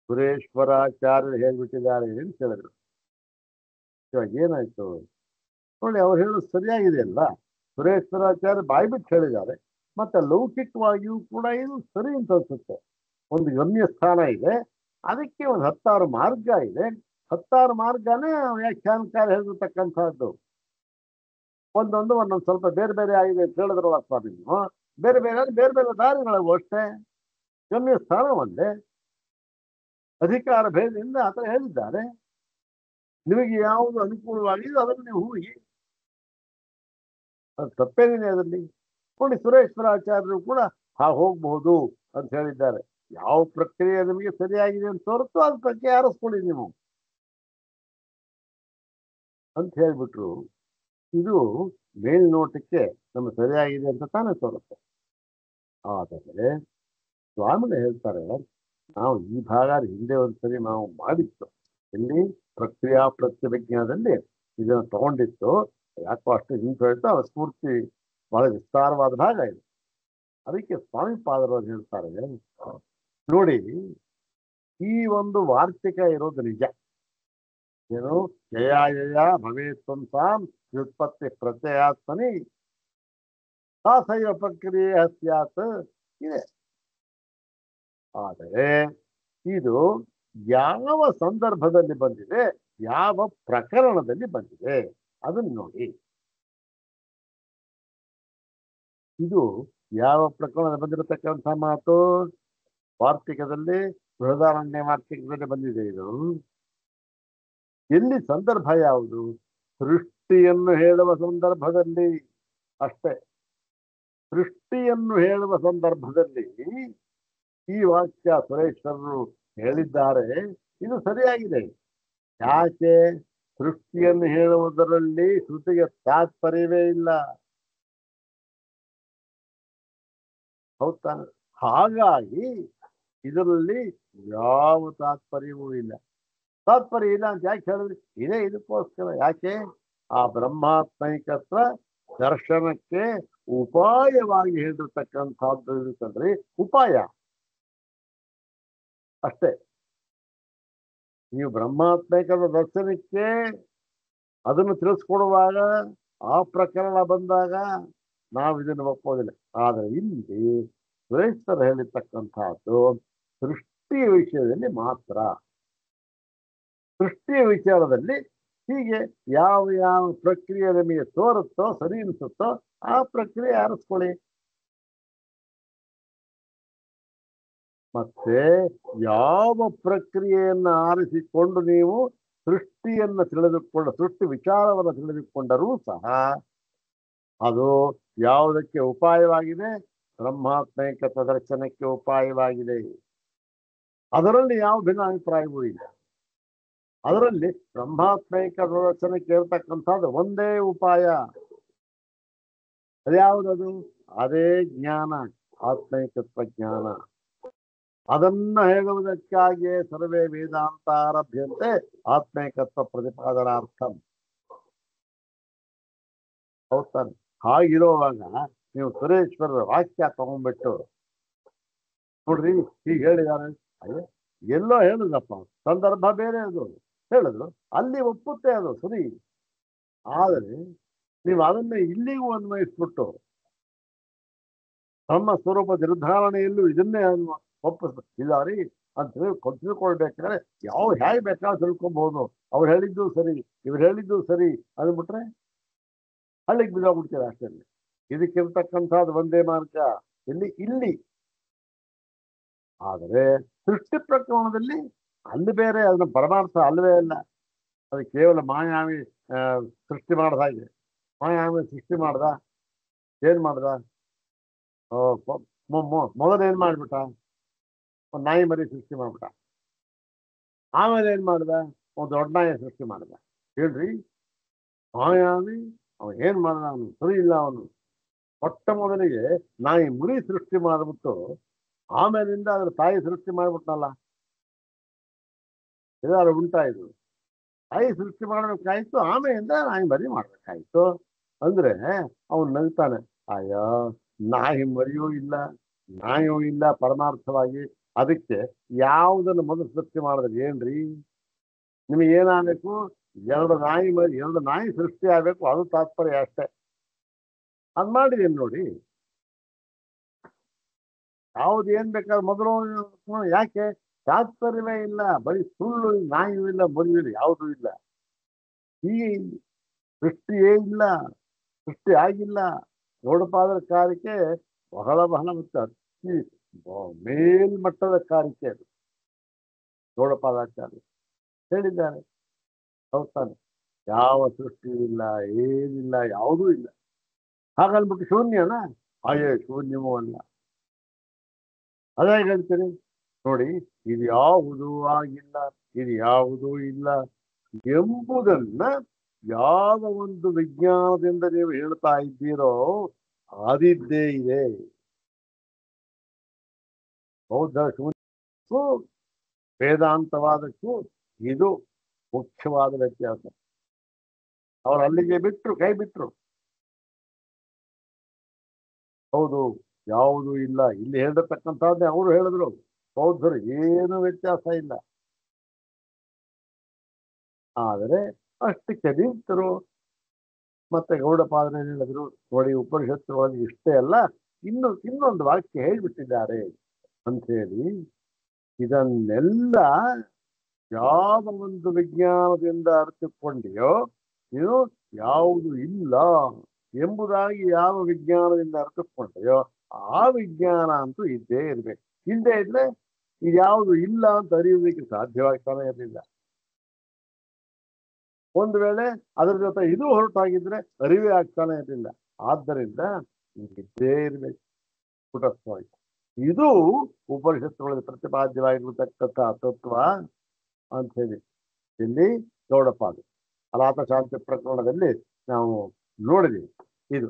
ಸುರೇಶ್ವರಾಚಾರ್ಯರು ಹೇಳ್ಬಿಟ್ಟಿದ್ದಾರೆ ಅಂತ ಹೇಳಿದ್ರು. ಇವಾಗ ಏನಾಯ್ತು ನೋಡಿ, ಅವ್ರು ಹೇಳೋದು ಸರಿಯಾಗಿದೆ ಅಲ್ಲ. ಸುರೇಶ್ವರಾಚಾರ್ಯ ಬಾಯ್ಬಿಟ್ಟು ಹೇಳಿದ್ದಾರೆ. ಮತ್ತೆ ಲೌಕಿಕವಾಗಿಯೂ ಕೂಡ ಇದು ಸರಿ ಅಂತ ಅನ್ಸುತ್ತೆ. ಒಂದು ಗಮ್ಯ ಸ್ಥಾನ ಇದೆ, ಅದಕ್ಕೆ ಒಂದು 10 ಮಾರ್ಗ ಇದೆ. 10 ಮಾರ್ಗನೇ ವ್ಯಾಖ್ಯಾನಕಾರ ಹೇಳಿರ್ತಕ್ಕಂಥದ್ದು. ಒಂದೊಂದು ಸ್ವಲ್ಪ ಬೇರೆ ಬೇರೆ ಆಗಿದೆ ಅಂತ ಹೇಳಿದ್ರಲ್ಲ ಸ್ವಾಮಿ. ಬೇರೆ ಬೇರೆ ಬೇರೆ ಬೇರೆ ದಾರಿಗಳವು ಅಷ್ಟೇ. ಗಮ್ಯ ಸ್ಥಾನ ಒಂದೇ. ಅಧಿಕಾರ ಭೇದದಿಂದ ಆತರ ಹೇಳಿದ್ದಾರೆ. ನಿಮಗೆ ಯಾವುದು ಅನುಕೂಲವಾಗಿದೆ ಅದನ್ನು ನೀವು ಹೋಗಿ. ಅದು ತಪ್ಪೇನಿದೆ ಅದರಲ್ಲಿ? ನೋಡಿ, ಸುರೇಶ್ವರಾಚಾರ್ಯರು ಕೂಡ ಹೋಗ್ಬಹುದು ಅಂತ ಹೇಳಿದ್ದಾರೆ. ಯಾವ ಪ್ರಕ್ರಿಯೆ ನಿಮಗೆ ಸರಿಯಾಗಿದೆ ಅಂತ ತೋರುತ್ತೋ ಅದ್ ಪ್ರಕ್ರಿಯೆ ಆರಿಸ್ಕೊಳ್ಳಿ ನೀವು ಅಂತ ಹೇಳ್ಬಿಟ್ರು. ಇದು ಮೇಲ್ನೋಟಕ್ಕೆ ನಮ್ಗೆ ಸರಿಯಾಗಿದೆ ಅಂತ ತಾನೇ ತೋರುತ್ತೆ. ಆದರೆ ಸ್ವಾಮಿಗಳು ಹೇಳ್ತಾರೆ, ನಾವು ಈ ಭಾಗ ಹಿಂದೆ ಒಂದ್ಸರಿ ನಾವು ಮಾಡಿತ್ತು. ಇಲ್ಲಿ ಪ್ರಕ್ರಿಯಾ ಪ್ರತ್ಯಭಿಜ್ಞಾನದಲ್ಲಿ ಇದನ್ನು ತಗೊಂಡಿತ್ತು. ಯಾಕೋ ಅಷ್ಟು ಹಿಂದೆ ಹೇಳ್ತಾ ಅವ್ರ ಸ್ಫೂರ್ತಿ ಬಹಳ ವಿಸ್ತಾರವಾದ ಭಾಗ ಇದೆ. ಅದಕ್ಕೆ ಸ್ವಾಮಿ ಪಾದರು ಹೇಳ್ತಾರೆ, ನೋಡಿ, ಈ ಒಂದು ವಾರ್ತಿಕ ಇರೋದು ನಿಜ. ಏನು? ಯಯ ಭವೇತ್ವಂಸಾಂ ವ್ಯುತ್ಪತ್ತಿ ಪ್ರತ್ಯಯಾತ್ಮನಿ ಸಾಸೈವ ಪ್ರಕ್ರಿಯೆ ಹಸ್ಯಾತ್ ಇದೆ. ಆದರೆ ಇದು ಯಾವ ಸಂದರ್ಭದಲ್ಲಿ ಬಂದಿದೆ, ಯಾವ ಪ್ರಕರಣದಲ್ಲಿ ಬಂದಿದೆ ಅದನ್ನು ನೋಡಿ. ಇದು ಯಾವ ಪ್ರಕರಣದಲ್ಲಿ ಬಂದಿರತಕ್ಕಂಥ ಮಾತು? ವಾರ್ತಿಕದಲ್ಲಿ, ಬೃಹದಾರಣ್ಯ ವಾರ್ತಿಕದಲ್ಲಿ ಬಂದಿದೆ. ಇದು ಎಲ್ಲಿ ಸಂದರ್ಭ ಯಾವುದು? ಸೃಷ್ಟಿಯನ್ನು ಹೇಳುವ ಸಂದರ್ಭದಲ್ಲಿ ಅಷ್ಟೇ. ಸೃಷ್ಟಿಯನ್ನು ಹೇಳುವ ಸಂದರ್ಭದಲ್ಲಿ ಈ ವಾಕ್ಯ ಸುರೇಶ್ವರರು ಹೇಳಿದ್ದಾರೆ, ಇದು ಸರಿಯಾಗಿದೆ. ಯಾಕೆ? ಸೃಷ್ಟಿಯನ್ನು ಹೇಳುವುದರಲ್ಲಿ ಶ್ರುತಿಗೆ ತಾತ್ಪರ್ಯವೇ ಇಲ್ಲ. ಹೌದಾ? ಹಾಗಾಗಿ ಇದರಲ್ಲಿ ಯಾವ ತಾತ್ಪರ್ಯವೂ ಇಲ್ಲ. ತಾತ್ಪರ್ಯ ಇಲ್ಲ ಅಂತ ಯಾಕೆ ಹೇಳಿದ್ರಿ? ಇದೇ ಇದಕ್ಕೋಸ್ಕರ. ಯಾಕೆ? ಆ ಬ್ರಹ್ಮಾತ್ಮೈಕತ್ವ ದರ್ಶನಕ್ಕೆ ಉಪಾಯವಾಗಿ ಹೇಳಿರ್ತಕ್ಕಂಥದ್ದು ಇರುತ್ತಂದ್ರೆ ಉಪಾಯ ಅಷ್ಟೇ. ನೀವು ಬ್ರಹ್ಮಾತ್ಮೈಕದ ದರ್ಶನಕ್ಕೆ ಅದನ್ನು ತಿಳಿಸ್ಕೊಡುವಾಗ, ಆ ಪ್ರಕರಣ ಬಂದಾಗ ನಾವು ಇದನ್ನು ಒಪ್ಪೋದಿಲ್ಲ. ಆದರೆ ಇಲ್ಲಿ ಸುರೇಶ್ವರ ಹೇಳಿರ್ತಕ್ಕಂಥದ್ದು ಸೃಷ್ಟಿಯ ವಿಷಯದಲ್ಲಿ ಮಾತ್ರ. ಸೃಷ್ಟಿಯ ವಿಚಾರದಲ್ಲಿ ಹೀಗೆ ಯಾವ ಯಾವ ಪ್ರಕ್ರಿಯೆ ನಿಮಗೆ ತೋರುತ್ತೋ, ಸರಿ ಅನಿಸುತ್ತೋ ಆ ಪ್ರಕ್ರಿಯೆ ಆರಿಸ್ಕೊಳ್ಳಿ. ಮತ್ತೆ ಯಾವ ಪ್ರಕ್ರಿಯೆಯನ್ನು ಆರಿಸಿಕೊಂಡು ನೀವು ಸೃಷ್ಟಿಯನ್ನು ಸೃಷ್ಟಿ ವಿಚಾರವನ್ನು ತಿಳಿದುಕೊಂಡರೂ ಸಹ ಅದು ಯಾವುದಕ್ಕೆ ಉಪಾಯವಾಗಿದೆ? ಬ್ರಹ್ಮಾತ್ಮೈಕ ಪ್ರದರ್ಶನಕ್ಕೆ ಉಪಾಯವಾಗಿದೆ. ಅದರಲ್ಲಿ ಯಾವ ಭಿನ್ನಾಭಿಪ್ರಾಯವೂ ಇಲ್ಲ. ಅದರಲ್ಲಿ ಬ್ರಹ್ಮಾತ್ಮೈಕ ಪ್ರದರ್ಶನಕ್ಕೆ ಇರತಕ್ಕಂಥದ್ದು ಒಂದೇ ಉಪಾಯ. ಅದ್ಯಾವುದದು? ಅದೇ ಜ್ಞಾನ, ಆತ್ಮೈಕತ್ವ ಜ್ಞಾನ. ಅದನ್ನ ಹೇಳುವುದಕ್ಕಾಗಿಯೇ ಸರ್ವೇ ವೇದಾಂತ ಆರಭ್ಯಂತೆ ಆತ್ಮೈಕತ್ವ ಪ್ರತಿಪಾದನಾರ್ಥಂ. ಹೌದಾನೆ? ಹಾಗಿರುವಾಗ ನೀವು ಸುರೇಶ್ವರರ ವಾಕ್ಯ ತಗೊಂಡ್ಬಿಟ್ಟು ನೋಡ್ರಿ ಹೀಗೆ ಹೇಳಿದಾರೆ, ಅಯ್ಯೋ ಎಲ್ಲೋ ಹೇಳುದಪ್ಪ, ಸಂದರ್ಭ ಬೇರೆ ಅದು ಹೇಳಿದ್ರು, ಅಲ್ಲಿ ಒಪ್ಪುತ್ತೆ ಅದು ಸರಿ. ಆದರೆ ನೀವು ಅದನ್ನ ಇಲ್ಲಿಗೂ ಅನ್ವಯಿಸ್ಬಿಟ್ಟು ನಮ್ಮ ಸ್ವರೂಪ ನಿರ್ಧಾರಣೆಯಲ್ಲೂ ಇದನ್ನೇ ಒಪ್ಪಿಸಿದಾರಿ ಅಂತ ತಿಳ್ಕೊಳ್ಬೇಕಾದ್ರೆ ಯಾವ ಹೇಗೆ ಬೇಕಾದ್ರೂ ತಿಳ್ಕೊಬಹುದು. ಅವ್ರು ಹೇಳಿದ್ದು ಸರಿ, ಇವ್ರು ಹೇಳಿದ್ದು ಸರಿ ಅಂದ್ಬಿಟ್ರೆ ಹಳ್ಳಿಗೆ ಬಿದ್ದೋಗ್ಬಿಡ್ತೀರ ಅಷ್ಟೇ. ಇದಕ್ಕಿರ್ತಕ್ಕಂಥದ್ದು ಒಂದೇ ಮಾರ್ಗ ಇಲ್ಲಿ. ಆದರೆ ಸೃಷ್ಟಿ ಪ್ರಕರಣದಲ್ಲಿ ಅಲ್ಲಿ ಬೇರೆ, ಅದನ್ನ ಪರಮಾರ್ಥ ಅಲ್ಲವೇ ಅಲ್ಲ. ಅದು ಕೇವಲ ಮಾಯಾವಿ ಸೃಷ್ಟಿ ಮಾಡ್ದ ಹಾಗೆ. ಮಾಯಾವಿ ಸೃಷ್ಟಿ ಮಾಡ್ದ, ಏನ್ ಮಾಡ್ದ? ಮೊದಲೇನ್ ಮಾಡ್ಬಿಟ್ಟ? ಒಂದು ನಾಯಿ ಮರಿ ಸೃಷ್ಟಿ ಮಾಡ್ಬಿಟ್ಟ. ಆಮೇಲೆ ಏನ್ ಮಾಡ್ದ? ಒಂದು ದೊಡ್ಡ ನಾಯಿ ಸೃಷ್ಟಿ ಮಾಡ್ದ. ಹೇಳ್ರಿ, ಮಾಯಾವಿ ಅವನು ಏನ್ ಮಾಡ್ದ? ಅವನು ಸರಿ ಇಲ್ಲ. ಅವನು ಮೊಟ್ಟ ಮೊದಲಿಗೆ ನಾಯಿ ಮುರಿ ಸೃಷ್ಟಿ ಮಾಡ್ಬಿಟ್ಟು ಆಮೇಲಿಂದ ಅದ್ರ ತಾಯಿ ಸೃಷ್ಟಿ ಮಾಡ್ಬಿಟ್ನಲ್ಲ. ಇದಾರು ಉಂಟಾಯ್ತು. ತಾಯಿ ಸೃಷ್ಟಿ ಮಾಡಬೇಕಾಯ್ತು, ಆಮೇಲಿಂದ ನಾಯಿ ಮರಿ ಮಾಡ್ಬೇಕಾಯ್ತು ಅಂದ್ರೆ ಅವನು ನಗ್ತಾನೆ. ಅಯ್ಯೋ, ನಾಯಿ ಮರಿಯೂ ಇಲ್ಲ, ನಾಯಿಯೂ ಇಲ್ಲ ಪರಮಾರ್ಥವಾಗಿ. ಅದಕ್ಕೆ ಯಾವುದನ್ನು ಮೊದಲು ಸೃಷ್ಟಿ ಮಾಡಿದ್ರೆ ಏನ್ರಿ? ನಿಮಗೆ ಏನಾಗಬೇಕು? ಎರಡು ನಾಯಿ ಸೃಷ್ಟಿ ಆಗ್ಬೇಕು, ಅದು ತಾತ್ಪರ್ಯ ಅಷ್ಟೇ. ಅದ್ ಮಾಡಿದೇನು ನೋಡಿ. ಯಾವ್ದು ಏನ್ ಬೇಕಾದ್ರೆ ಮೊದಲು ಯಾಕೆ? ತಾತ್ಪರ್ಯವೇ ಇಲ್ಲ. ಬರೀ ಸುಳ್ಳು. ನಾಯಿಯೂ ಇಲ್ಲ, ಮರಿಯೂ ಇಲ್ಲ, ಯಾವುದೂ ಇಲ್ಲ. ಹೀಗೆ ಸೃಷ್ಟಿಯೇ ಇಲ್ಲ, ಸೃಷ್ಟಿ ಆಗಿಲ್ಲ. ಗೌಡಪಾದರ ಕಾರಿಕೆ ಬಹಳ ಅತಿ ಮೇಲ್ಮಟ್ಟದ ಕಾರಿಕೆ ಅದು. ಗೌಡಪಾದಾಚಾರ್ಯ ಹೇಳಿದ್ದಾರೆ. ಹೌದಾನೆ? ಯಾವ ಸೃಷ್ಟಿ ಇಲ್ಲ, ಏನಿಲ್ಲ, ಯಾವುದೂ ಇಲ್ಲ. ಹಾಗನ್ಬಿಟ್ಟು ಶೂನ್ಯನ? ಅಯ್ಯೋ, ಶೂನ್ಯವೂ ಅಲ್ಲ. ಅದೇ ಹೇಳ್ತೀರಿ ನೋಡಿ, ಇದು ಯಾವುದೂ ಆಗಿಲ್ಲ, ಇದು ಯಾವುದೂ ಇಲ್ಲ ಎಂಬುದನ್ನ ಯಾವ ಒಂದು ವಿಜ್ಞಾನದಿಂದ ನೀವು ಹೇಳ್ತಾ ಇದ್ದೀರೋ ಅದಿದ್ದೇ ಇದೆ. ಬೌದ್ಧ ಶೂನ್ಯಕ್ಕೂ ವೇದಾಂತವಾದಕ್ಕೂ ಇದು ಮುಖ್ಯವಾದ ವ್ಯತ್ಯಾಸ. ಅವ್ರು ಅಲ್ಲಿಗೆ ಬಿಟ್ರು, ಕೈ ಬಿಟ್ರು. ಹೌದು, ಯಾವುದೂ ಇಲ್ಲ ಇಲ್ಲಿ ಹೇಳಿರ್ತಕ್ಕಂಥದ್ದೇ ಅವರು ಹೇಳಿದ್ರು. ಬೌದ್ಧರು ಏನು ವ್ಯತ್ಯಾಸ ಇಲ್ಲ. ಆದರೆ ಅಷ್ಟಕ್ಕೆ ನಿಂತರು. ಮತ್ತೆ ಗೌಡಪಾದರ ಹೇಳಿದ್ರು, ನೋಡಿ ಉಪನಿಷತ್ತುಗಳಲ್ಲಿ ಇಷ್ಟೇ ಅಲ್ಲ, ಇನ್ನೊಂದು ವಾಕ್ಯ ಹೇಳ್ಬಿಟ್ಟಿದ್ದಾರೆ ಅಂತ ಹೇಳಿ. ಇದನ್ನೆಲ್ಲ ಯಾವ ಒಂದು ವಿಜ್ಞಾನದಿಂದ ಅರ್ಥಕೊಂಡಿಯೋ, ಇದು ಯಾವುದು ಇಲ್ಲ ಎಂಬುದಾಗಿ ಯಾವ ವಿಜ್ಞಾನದಿಂದ ಅರ್ಥಕೊಂಡೆಯೋ ಆ ವಿಜ್ಞಾನ ಅಂತೂ ಇದ್ದೇ ಇರ್ಬೇಕು. ಇಲ್ಲದೆ ಇದ್ರೆ ಇದ್ಯಾವುದು ಇಲ್ಲ ಅಂತ ಅರಿಯುವುದಕ್ಕೆ ಸಾಧ್ಯವಾಗ್ತಾನೆ ಇರಲಿಲ್ಲ. ಒಂದು ವೇಳೆ ಅದರ ಜೊತೆ ಇದು ಹೊರಟಾಗಿದ್ರೆ ಅರಿವೇ ಆಗ್ತಾನೆ ಇರಲಿಲ್ಲ. ಆದ್ದರಿಂದ ಇದ್ದೇ ಇರ್ಬೇಕು ಕುಟಸ್ಥವಾಗಿ. ಇದು ಉಪನಿಷತ್ತುಗಳಲ್ಲಿ ಪ್ರತಿಪಾದ್ಯವಾಗಿರತಕ್ಕಂಥ ತತ್ವ ಅಂತ ಹೇಳಿ ಇಲ್ಲಿ ಗೌಡಪಾದ ಅಲಾತ ಶಾಂತಿ ಪ್ರಕರಣದಲ್ಲಿ ನಾವು ನೋಡಿದೀವಿ. ಇದು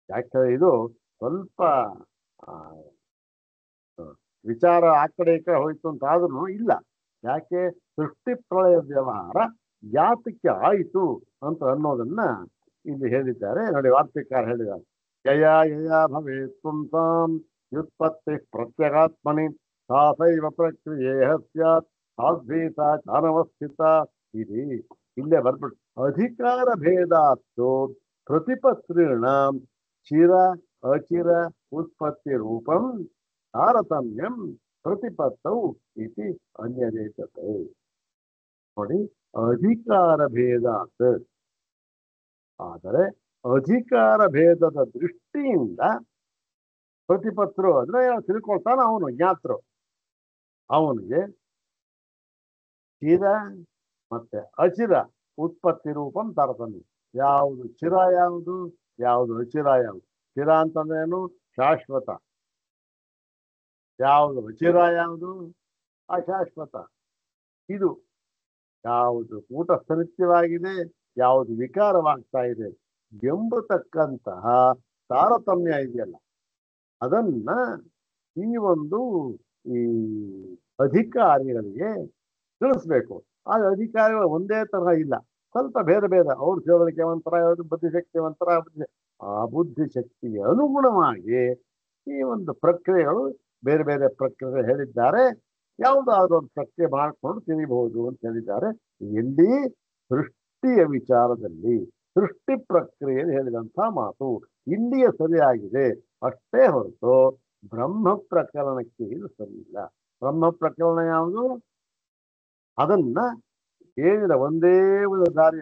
ಯಾಕೆ ಇದು ಸ್ವಲ್ಪ ವಿಚಾರ ಆ ಕಡೆ ಈ ಕಡೆ ಹೋಯ್ತು ಅಂತ ಆದ್ರೂ ಇಲ್ಲ. ಯಾಕೆ ಸೃಷ್ಟಿ ಪ್ರಳಯ ವ್ಯವಹಾರ ಯಾತಕ್ಕೆ ಆಯಿತು ಅಂತ ಅನ್ನೋದನ್ನ ಇಲ್ಲಿ ಹೇಳಿದ್ದಾರೆ ನೋಡಿ. ವಾರ್ತಿಕಾರ ಹೇಳಿದ್ದಾರೆ, ಯಯ ಯಯ ಭವೇತ್ ಪುಂಸಾಂ ವ್ಯುತ್ಪತ್ತಿ ಪ್ರತ್ಯಗಾತ್ಮನಿ ಸಾಸೈವ ಪ್ರಕ್ರಿಯೆ ಸ್ಯಾತ್ ಸಾಧ್ವೀತ ಚಾನವಸ್ಥಿತ. ಇದು ಇಲ್ಲೇ ಬರ್ಬಿಟ್ಟು ಅಧಿಕಾರ ಭೇದಾತ್ತು ಪ್ರತಿಪತ್ರಿಣ ಚಿರ ಅಚಿರ ಉತ್ಪತ್ತಿ ರೂಪಂ ತಾರತಮ್ಯಂ ಪ್ರತಿಪತ್ತೌ ಇತಿ ಅನ್ಯದೇತತೆ. ನೋಡಿ, ಅಧಿಕಾರ ಭೇದಾತ್, ಆದರೆ ಅಧಿಕಾರ ಭೇದದ ದೃಷ್ಟಿಯಿಂದ ಪ್ರತಿಪತ್ತರು ಅಂದ್ರೆ ತಿಳ್ಕೊಳ್ತಾನ ಅವನು ಜ್ಞಾತರು, ಅವನಿಗೆ ಚಿರ ಮತ್ತೆ ಅಚಿರ ಉತ್ಪತ್ತಿ ರೂಪಂ ತಾರತಮ್ಯ. ಯಾವುದು ಚಿರ ಯಾವುದು, ಯಾವುದು ಅಚಿರ ಯಾವುದು. ಚಿರ ಅಂತಂದ್ರೇನು ಶಾಶ್ವತ, ಯಾವುದು ಅಚಿರ ಯಾವುದು ಅಶಾಶ್ವತ. ಇದು ಯಾವುದು ಕೂಟಸ್ಥ ನಿತ್ಯವಾಗಿದೆ, ಯಾವುದು ವಿಕಾರವಾಗ್ತಾ ಇದೆ ಎಂಬತಕ್ಕಂತಹ ತಾರತಮ್ಯ ಇದೆಯಲ್ಲ, ಅದನ್ನ ಈ ಒಂದು ಈ ಅಧಿಕಾರಿಗಳಿಗೆ ತಿಳಿಸ್ಬೇಕು. ಆ ಅಧಿಕಾರಿಗಳು ಒಂದೇ ತರಹ ಇಲ್ಲ, ಸ್ವಲ್ಪ ಬೇರೆ ಬೇರೆ. ಅವ್ರ ತಿಳುವಳಿಕೆ ಒಂಥರ, ಬುದ್ಧಿಶಕ್ತಿ ಒಂಥರ. ಆ ಬುದ್ಧಿಶಕ್ತಿಗೆ ಅನುಗುಣವಾಗಿ ಈ ಒಂದು ಪ್ರಕ್ರಿಯೆಗಳು ಬೇರೆ ಬೇರೆ ಪ್ರಕ್ರಿಯೆ ಹೇಳಿದ್ದಾರೆ. ಯಾವುದಾದ್ರೂ ಒಂದು ಪ್ರಕ್ರಿಯೆ ಮಾಡಿಕೊಂಡು ತಿಳಿಬಹುದು ಅಂತ ಹೇಳಿದ್ದಾರೆ. ಎಲ್ಲಿ ಸೃಷ್ಟಿಯ ವಿಚಾರದಲ್ಲಿ ಸೃಷ್ಟಿ ಪ್ರಕ್ರಿಯೆಯಲ್ಲಿ ಹೇಳಿದಂಥ ಮಾತು ಇಲ್ಲಿಯೇ ಸರಿಯಾಗಿದೆ ಅಷ್ಟೇ ಹೊರತು ಬ್ರಹ್ಮ ಪ್ರಕರಣಕ್ಕೆ ಇದು ಸರಿಯಿಲ್ಲ. ಬ್ರಹ್ಮ ಪ್ರಕರಣ ಯಾವುದು, ಅದನ್ನ ಹೇಳಿದ ಒಂದೇ ಒಂದು ದಾರಿ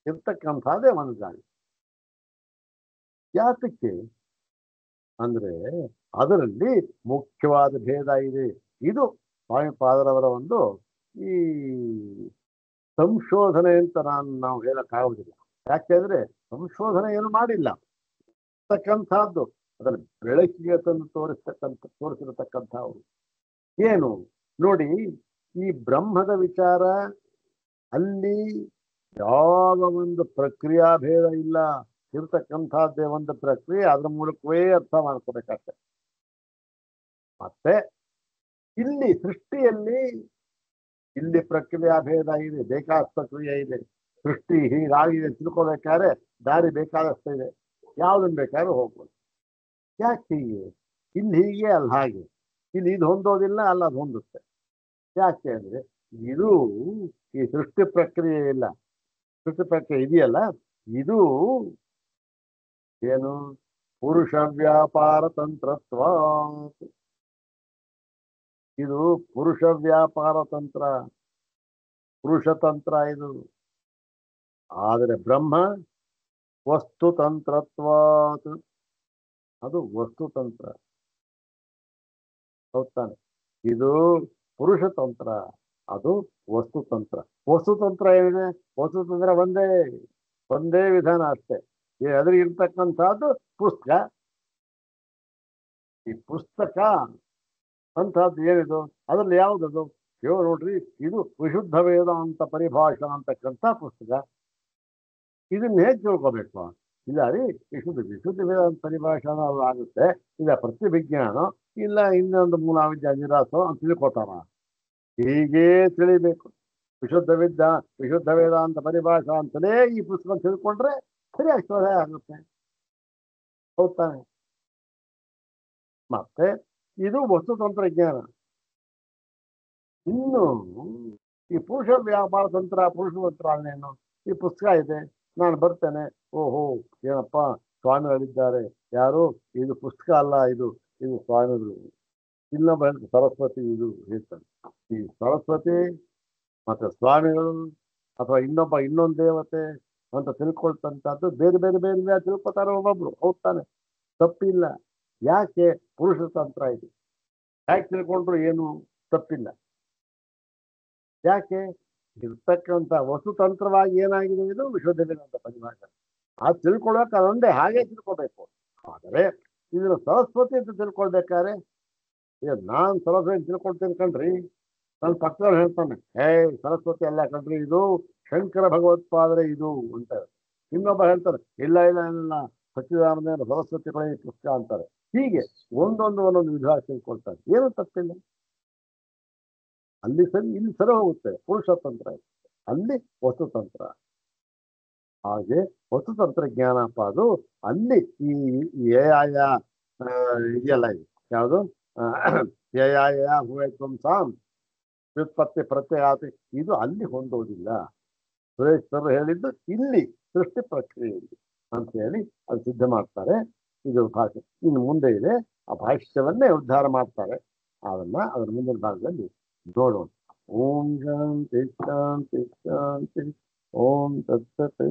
ಇರ್ತಕ್ಕಂಥದ್ದೇ ಒಂದು ದಾರಿ. ಯಾತಕ್ಕೆ ಅಂದ್ರೆ ಅದರಲ್ಲಿ ಮುಖ್ಯವಾದ ಭೇದ ಇದೆ. ಇದು ಸ್ವಾಮಿಪಾದರವರ ಒಂದು ಈ ಸಂಶೋಧನೆ ಅಂತ ನಾವು ಹೇಳಕ್ಕಾಗುವುದಿಲ್ಲ. ಯಾಕೆಂದ್ರೆ ಸಂಶೋಧನೆ ಏನು ಮಾಡಿಲ್ಲ, ತಕ್ಕಂಥದ್ದು ಅದನ್ನು ಬೆಳಕಿಗೆ ತಂದು ತೋರಿಸಿರತಕ್ಕಂಥವ್ರು. ಏನು ನೋಡಿ, ಈ ಬ್ರಹ್ಮದ ವಿಚಾರ ಅಲ್ಲಿ ಯಾವ ಒಂದು ಪ್ರಕ್ರಿಯಾ ಭೇದ ಇಲ್ಲ, ಇರ್ತಕ್ಕಂಥದ್ದೇ ಒಂದು ಪ್ರಕ್ರಿಯೆ, ಅದ್ರ ಮೂಲಕವೇ ಅರ್ಥ ಮಾಡ್ಕೋಬೇಕಾಗ್ತದೆ. ಮತ್ತೆ ಇಲ್ಲಿ ಸೃಷ್ಟಿಯಲ್ಲಿ ಇಲ್ಲಿ ಪ್ರಕ್ರಿಯಾ ಭೇದ ಇದೆ, ಬೇಕಾದಷ್ಟು ಪ್ರಕ್ರಿಯೆ ಇದೆ. ಸೃಷ್ಟಿ ಹೀಗಾಗಿದೆ ತಿಳ್ಕೊಬೇಕಾದ್ರೆ ದಾರಿ ಬೇಕಾದಷ್ಟು ಇದೆ, ಯಾವ್ದನ್ ಬೇಕಾದ್ರೂ ಹೋಗ್ಬೋದು. ಯಾಕೆ ಹೀಗೆ, ಇಲ್ಲಿ ಹೀಗೆ ಅಲ್ಲಿ ಹಾಗೆ, ಇಲ್ಲಿ ಇದು ಹೊಂದೋದಿಲ್ಲ ಅಲ್ಲ ಅದು ಹೊಂದುತ್ತೆ. ಯಾಕೆ ಅಂದ್ರೆ ಇದು ಈ ಸೃಷ್ಟಿ ಪ್ರಕ್ರಿಯೆ ಇಲ್ಲ, ಸೃಷ್ಟಿ ಪ್ರಕ್ರಿಯೆ ಇದೆಯಲ್ಲ, ಇದು ಏನು ಪುರುಷ ವ್ಯಾಪಾರ ತಂತ್ರತ್ವ. ಇದು ಪುರುಷ ವ್ಯಾಪಾರ ತಂತ್ರ, ಪುರುಷತಂತ್ರ ಇದು. ಆದರೆ ಬ್ರಹ್ಮ ವಸ್ತುತಂತ್ರತ್ವ, ಅದು ವಸ್ತುತಂತ್ರ. ಹೌದಾನೆ, ಇದು ಪುರುಷತಂತ್ರ, ಅದು ವಸ್ತುತಂತ್ರ. ವಸ್ತುತಂತ್ರ ಏನಿದೆ, ವಸ್ತುತಂತ್ರ ಒಂದೇ ವಿಧಾನ ಅಷ್ಟೇ. ಅದ್ರ ಇರ್ತಕ್ಕಂಥದ್ದು ಪುಸ್ತಕ. ಈ ಪುಸ್ತಕ ಅಂತಹದ್ದು ಏನಿದು, ಅದ್ರಲ್ಲಿ ಯಾವುದದು ನೋಡ್ರಿ, ಇದು ವಿಶುದ್ಧ ವೇದಾಂತ ಪರಿಭಾಷಾ ಅಂತಕ್ಕಂಥ ಪುಸ್ತಕ. ಇದನ್ನ ಹೇಗೆ ತಿಳ್ಕೊಬೇಕು? ಇಲ್ಲ ರೀ, ವಿಶುದ್ಧ ವೇದಾಂತ ಪರಿಭಾಷಾ ಆಗುತ್ತೆ, ಇಲ್ಲ ಪ್ರತಿವಿಜ್ಞಾನ, ಇಲ್ಲ ಇನ್ನೊಂದು ಮೂಲಾವಿದ್ಯಾ ನಿರಾಸ ಅಂತ ತಿಳ್ಕೊತಾರ. ಹೀಗೇ ತಿಳಿಬೇಕು. ವಿಶುದ್ಧ ವೇದಾಂತ ಪರಿಭಾಷಾ ಅಂತಲೇ ಈ ಪುಸ್ತಕ ತಿಳ್ಕೊಂಡ್ರೆ ಸರಿಯಾಗಿ ಶೋಧ ಆಗುತ್ತೆ. ಹೌದಾನೆ. ಮತ್ತೆ ಇದು ವಸ್ತುತಂತ್ರ ಜ್ಞಾನ. ಇನ್ನು ಈ ಪುರುಷ ವ್ಯಾಪಾರ ತಂತ್ರ, ಪುರುಷತಂತ್ರ ಅನ್ನೇನು, ಈ ಪುಸ್ತಕ ಇದೆ, ನಾನು ಬರ್ತೇನೆ, ಓಹೋ ಏನಪ್ಪ ಸ್ವಾಮಿಗಳಿದ್ದಾರೆ, ಯಾರು, ಇದು ಪುಸ್ತಕ ಅಲ್ಲ, ಇದು ಸ್ವಾಮಿಗಳು. ಇನ್ನೊಬ್ಬ ಸರಸ್ವತಿ ಇದು ಹೇಳ್ತಾನೆ. ಈ ಸರಸ್ವತಿ ಮತ್ತೆ ಸ್ವಾಮಿಗಳು ಅಥವಾ ಇನ್ನೊಂದು ದೇವತೆ ಅಂತ ತಿಳ್ಕೊಳ್ತಂತದ್ದು ಬೇರೆ ಬೇರೆ ಬೇರೆ ತಿಳ್ಕೊತಾರೆ ಒಬ್ಬೊಬ್ರು. ಹೌದಾನೆ, ತಪ್ಪಿಲ್ಲ. ಯಾಕೆ ಪುರುಷತಂತ್ರ ಇದೆ, ಯಾಕೆ ತಿಳ್ಕೊಂಡ್ರು ಏನು ತಪ್ಪಿಲ್ಲ. ಯಾಕೆ ಇರ್ತಕ್ಕಂಥ ವಸ್ತುತಂತ್ರವಾಗಿ ಏನಾಗಿದೆ, ಇದು ವಿಶ್ವದಲ್ಲಿ ಅಂತ ಪರಿಭಾಷೆ. ಅದು ತಿಳ್ಕೊಳಕ್ಕೆ ಅದೊಂದೇ, ಹಾಗೆ ತಿಳ್ಕೊಬೇಕು. ಆದರೆ ಇದನ್ನು ಸರಸ್ವತಿ ಅಂತ ತಿಳ್ಕೊಳ್ಬೇಕಾದ್ರೆ ಈಗ ನಾನ್ ಸರಸ್ವತಿ ತಿಳ್ಕೊಳ್ತೀನಿ ಕಣ್ರಿ, ನನ್ನ ಪಕ್ಕದವ್ರು ಹೇಳ್ತಾನೆ ಸರಸ್ವತಿ ಅಲ್ಲ ಕಣ್ರಿ ಇದು ಶಂಕರ ಭಗವತ್ಪಾದರೆ ಇದು ಅಂತ. ಇನ್ನೊಬ್ಬ ಹೇಳ್ತಾರೆ ಇಲ್ಲ ಇಲ್ಲ ಇಲ್ಲ ಸಚ್ಚಿದಾನಂದ ಸರಸ್ವತಿಗಳೇ ಪುಸ್ತಕ ಅಂತಾರೆ. ಹೀಗೆ ಒಂದೊಂದು ವಿಧ ತಿಳ್ಕೊಳ್ತಾರೆ. ಏನು ತಪ್ಪಿಲ್ಲ, ಅಲ್ಲಿ ಸರಿ ಇಲ್ಲಿ ಸರಿ ಹೋಗುತ್ತೆ. ಪುರುಷತಂತ್ರ ಅಲ್ಲಿ ವಸ್ತುತಂತ್ರ. ಹಾಗೆ ವಸ್ತುತಂತ್ರ ಜ್ಞಾನಪ್ಪ ಅದು. ಅಲ್ಲಿ ಈ ಏಯಾಯ ಇದೆಯಲ್ಲ, ಇದು ಯಾವುದು ಏಯಾಯ ಹೂವೈತ್ವಂಸಾಂ ವ್ಯುತ್ಪತ್ತಿ ಪ್ರತ್ಯಯಾತಿ, ಇದು ಅಲ್ಲಿ ಹೊಂದೋದಿಲ್ಲ. ಸುರೇಶ್ ಸರ್ ಹೇಳಿದ್ದು ಇಲ್ಲಿ ಸೃಷ್ಟಿ ಪ್ರಕ್ರಿಯೆಯಲ್ಲಿ ಅಂತ ಹೇಳಿ ಅದು ಸಿದ್ಧ ಮಾಡ್ತಾರೆ. ಇದು ಭಾಷೆ ಇನ್ನು ಮುಂದೆ ಇದೆ, ಆ ಭಾಷ್ಯವನ್ನೇ ಉದ್ಧಾರ ಮಾಡ್ತಾರೆ. ಅದರ ಮುಂದಿನ ಭಾಗದಲ್ಲಿ ನೋಡೋಣ. ಓಂ ಶಾಂತಿ ಶಾಂತಿ ಶಾಂತಿ. ಓಂ ತತ್ಸತ್.